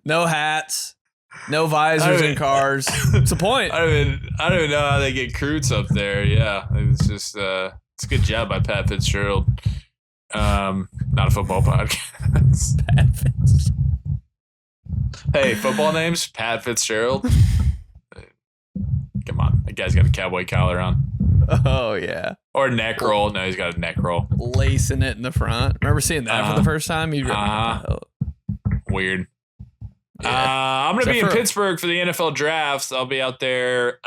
No hats. No visors in cars. What's the point? I don't even know how they get recruits up there. Yeah, it's just it's a good job by Pat Fitzgerald. Not a football podcast. Pat Fitzgerald. Hey, football names? Pat Fitzgerald. Come on, that guy's got a cowboy collar on. Oh yeah. Or neck roll. No, he's got a neck roll. Lacing it in the front. Remember seeing that for the first time? Weird. Yeah. I'm going to be in Pittsburgh for the NFL draft. I'll be out there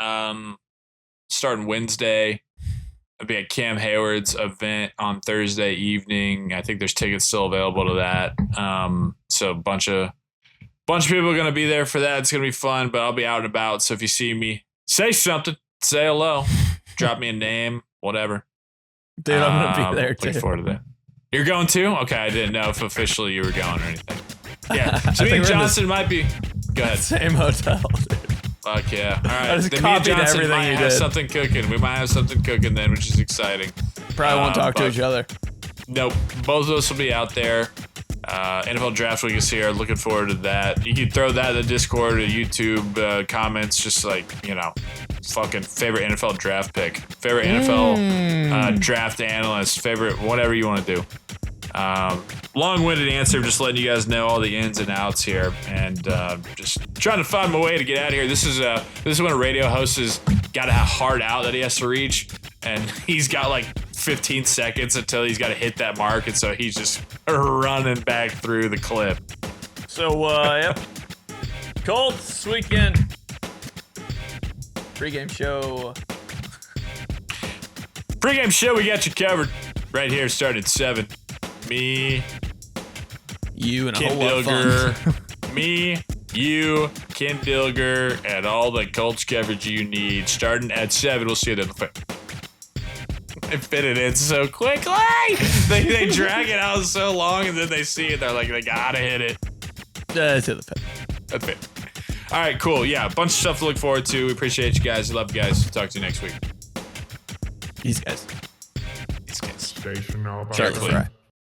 starting Wednesday. I'll be at Cam Hayward's event on Thursday evening. I think there's tickets still available to that. So a bunch of people are going to be there for that. It's going to be fun, but I'll be out and about. So if you see me, say something, say hello, drop me a name, whatever. Dude, I'm going to be there too. Looking forward to that. You're going too? Okay, I didn't know if officially you were going or anything. Yeah, so me and Johnson might be. Go ahead. Same hotel, dude. Fuck yeah. All right. I just Then me and copied Johnson everything might you have did. something cooking. We might have something cooking then, which is exciting. Probably won't talk to each other. Nope. Both of us will be out there. NFL Draft Week is here. Looking forward to that. You can throw that in the Discord or YouTube comments, just like, fucking favorite NFL draft pick, favorite NFL draft analyst, favorite whatever you want to do. Long-winded answer, just letting you guys know all the ins and outs here, and just trying to find my way to get out of here. This is when a radio host has got a hard out that he has to reach, and he's got like 15 seconds until he's got to hit that mark, and so he's just running back through the clip. So, yep. Colts weekend. Pre-game show. Pre-game show, we got you covered right here. Start at 7. Me, you, and a Ken whole lot of fun. Me, you, Ken Dilger, and all the Colts coverage you need. Starting at 7. We'll see you then. They fit it in so quickly. They drag it out so long, and then they see it. They're like, they gotta hit it. That's it. That's it. All right, cool. Yeah, a bunch of stuff to look forward to. We appreciate you guys. We love you guys. Talk to you next week. These guys. These guys. Station all by Carefully.